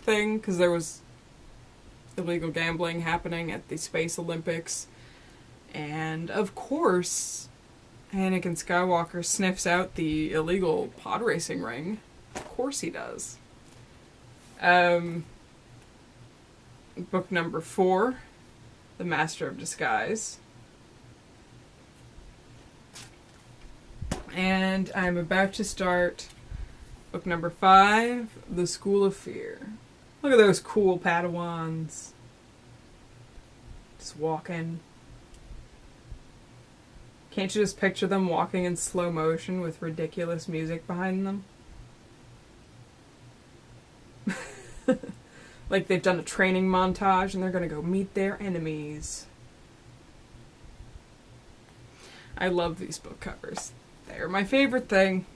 thing, because there was illegal gambling happening at the Space Olympics. And of course, Anakin Skywalker sniffs out the illegal pod racing ring. Of course he does. Book number 4, The Master of Disguise. And I'm about to start book number 5, The School of Fear. Look at those cool Padawans. Just walking. Can't you just picture them walking in slow motion with ridiculous music behind them? Like they've done a training montage and they're gonna go meet their enemies. I love these book covers. They're my favorite thing.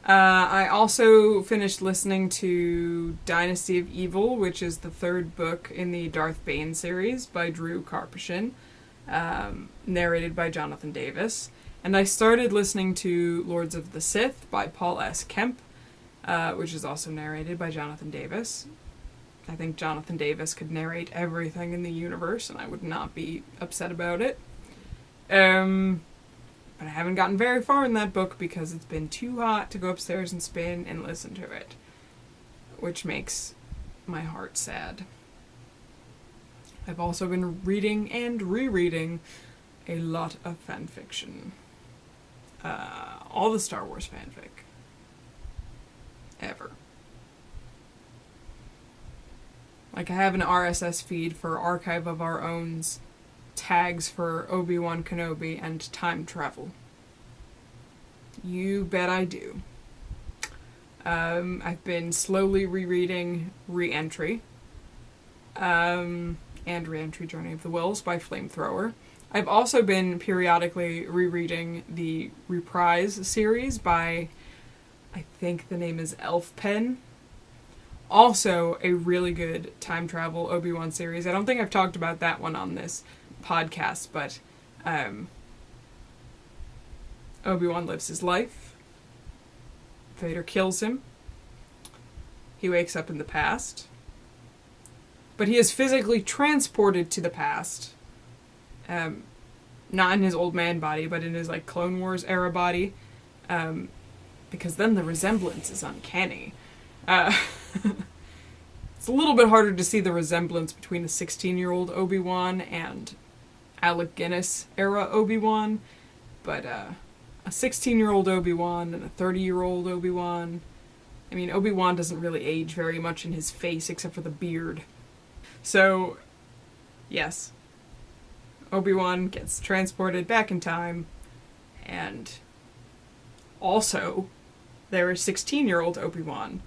I also finished listening to Dynasty of Evil, which is the 3rd book in the Darth Bane series by Drew Karpyshyn, narrated by Jonathan Davis. And I started listening to Lords of the Sith by Paul S. Kemp, which is also narrated by Jonathan Davis. I think Jonathan Davis could narrate everything in the universe, and I would not be upset about it. But I haven't gotten very far in that book because it's been too hot to go upstairs and spin and listen to it, which makes my heart sad. I've also been reading and rereading a lot of fanfiction. All the Star Wars fanfic. Ever. Like, I have an RSS feed for Archive of Our Own's tags for Obi-Wan Kenobi and time travel. You bet I do. I've been slowly rereading Re-Entry. And Re-Entry Journey of the Wills by Flamethrower. I've also been periodically rereading the Reprise series by, I think the name is Elfpen. Also a really good time travel Obi-Wan series. I don't think I've talked about that one on this podcast, but Obi-Wan lives his life. Vader kills him. He wakes up in the past. But he is physically transported to the past. Not in his old man body, but in his like Clone Wars era body. Because then the resemblance is uncanny. It's a little bit harder to see the resemblance between a 16-year-old Obi-Wan and Alec Guinness era Obi-Wan. But a 16-year-old Obi-Wan and a 30-year-old Obi-Wan. I mean, Obi-Wan doesn't really age very much in his face except for the beard. So, yes. Obi-Wan gets transported back in time. And also, there is 16-year-old Obi-Wan.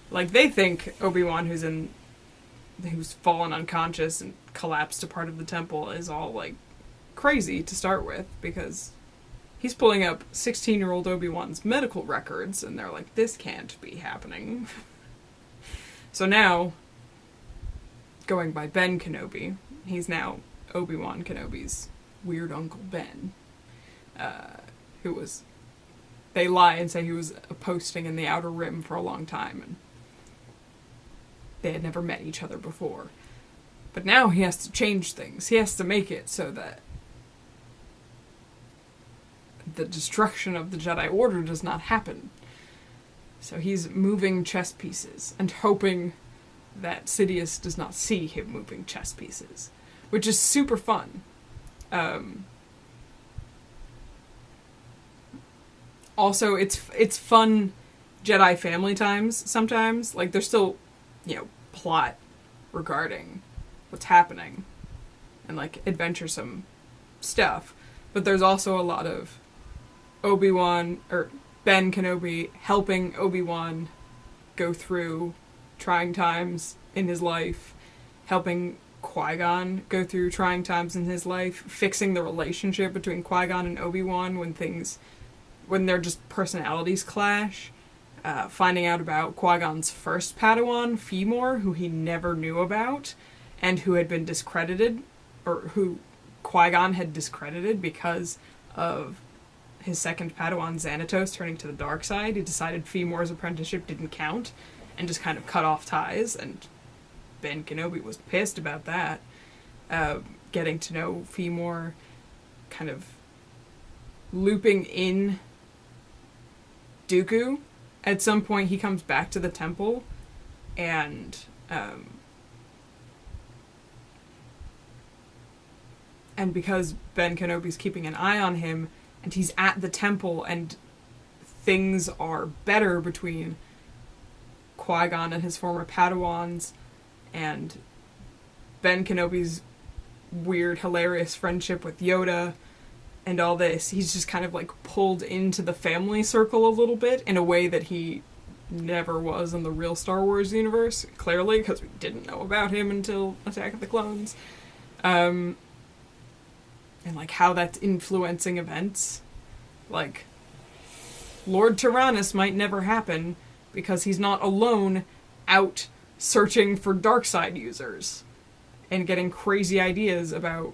Like, they think Obi-Wan, who's fallen unconscious and collapsed a part of the temple, is all, like, crazy to start with, because he's pulling up 16-year-old Obi-Wan's medical records, and they're like, this can't be happening. So now, going by Ben Kenobi. He's now Obi-Wan Kenobi's weird uncle Ben, who was... They lie and say he was posting in the Outer Rim for a long time, and they had never met each other before. But now he has to change things. He has to make it so that the destruction of the Jedi Order does not happen. So he's moving chess pieces and hoping that Sidious does not see him moving chess pieces, which is super fun. Also, it's fun Jedi family times sometimes. Like, there's still, plot regarding what's happening and, like, adventuresome stuff. But there's also a lot of Ben Kenobi helping Obi-Wan go through trying times in his life, helping Qui-Gon go through trying times in his life, fixing the relationship between Qui-Gon and Obi-Wan when their just personalities clash, finding out about Qui-Gon's first Padawan, Feemore, who he never knew about, and who had been discredited, or who Qui-Gon had discredited because of his second Padawan, Xanatos, turning to the dark side. He decided Feemore's apprenticeship didn't count, and just kind of cut off ties, and Ben Kenobi was pissed about that. Getting to know Feemore, kind of looping in Dooku. At some point he comes back to the temple, and because Ben Kenobi's keeping an eye on him, and he's at the temple, and things are better between Qui-Gon and his former Padawans, and Ben Kenobi's weird, hilarious friendship with Yoda, and all this, he's just kind of, like, pulled into the family circle a little bit in a way that he never was in the real Star Wars universe, clearly, because we didn't know about him until Attack of the Clones. And, like, how that's influencing events. Like, Lord Tyrannus might never happen because he's not alone out searching for dark side users and getting crazy ideas about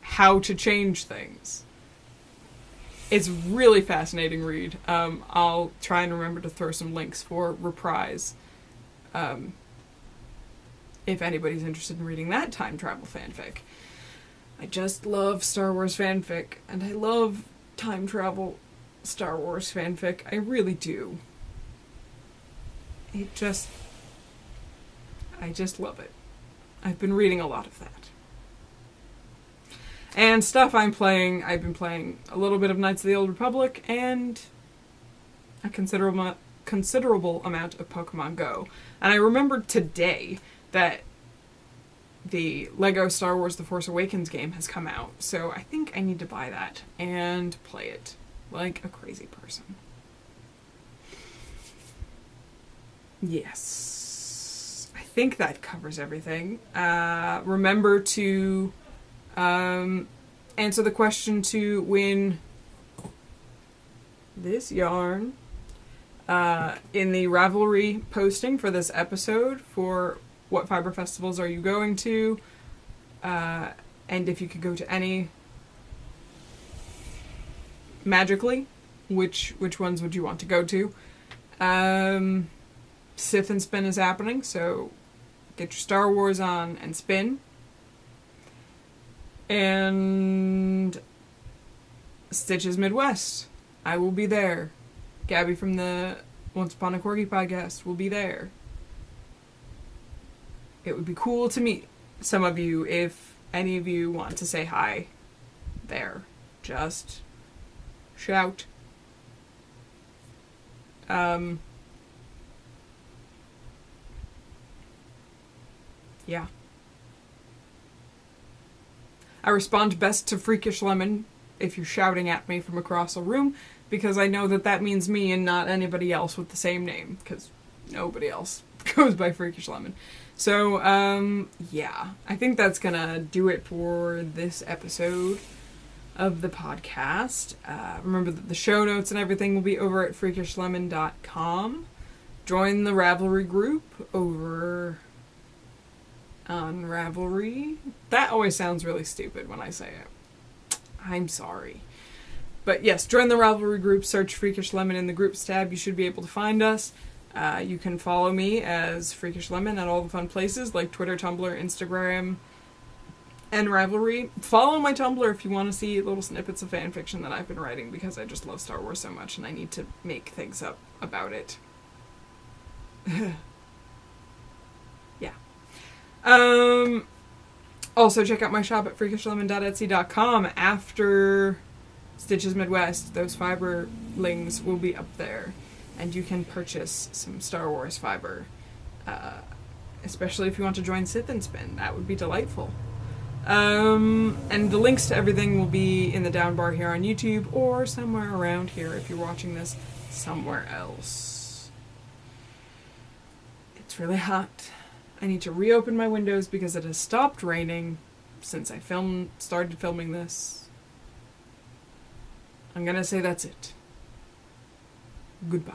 how to change things. It's really fascinating read. I'll try and remember to throw some links for Reprise. If anybody's interested in reading that time travel fanfic. I just love Star Wars fanfic, and I love time travel Star Wars fanfic. I really do. I just love it. I've been reading a lot of that. And stuff I've been playing a little bit of Knights of the Old Republic and a considerable amount of Pokemon Go. And I remembered today that the Lego Star Wars The Force Awakens game has come out, so I think I need to buy that and play it like a crazy person. Yes. I think that covers everything. Remember to answer the question to win this yarn in the Ravelry posting for this episode for what fiber festivals are you going to, and if you could go to any magically, which ones would you want to go to? Sith and Spin is happening, so get your Star Wars on and spin. And Stitches Midwest, I will be there. Gabby from the Once Upon a Corgi podcast will be there. It would be cool to meet some of you if any of you want to say hi there. Just shout. Yeah. I respond best to Freakish Lemon if you're shouting at me from across a room, because I know that means me and not anybody else with the same name, because nobody else goes by Freakish Lemon. So, yeah. I think that's gonna do it for this episode of the podcast. Remember that the show notes and everything will be over at freakishlemon.com. Join the Ravelry group over on Ravelry. That always sounds really stupid when I say it. I'm sorry. But yes, join the Ravelry group, search Freakish Lemon in the groups tab. You should be able to find us. You can follow me as Freakish Lemon at all the fun places like Twitter, Tumblr, Instagram, and Ravelry. Follow my Tumblr if you want to see little snippets of fanfiction that I've been writing, because I just love Star Wars so much and I need to make things up about it. Yeah. Also, check out my shop at freakishlemon.etsy.com. After Stitches Midwest, those fiber links will be up there, and you can purchase some Star Wars fiber, especially if you want to join Sith and Spin. That would be delightful. And the links to everything will be in the down bar here on YouTube, or somewhere around here if you're watching this somewhere else. It's really hot. I need to reopen my windows because it has stopped raining since I started filming this. I'm gonna say that's it. Goodbye.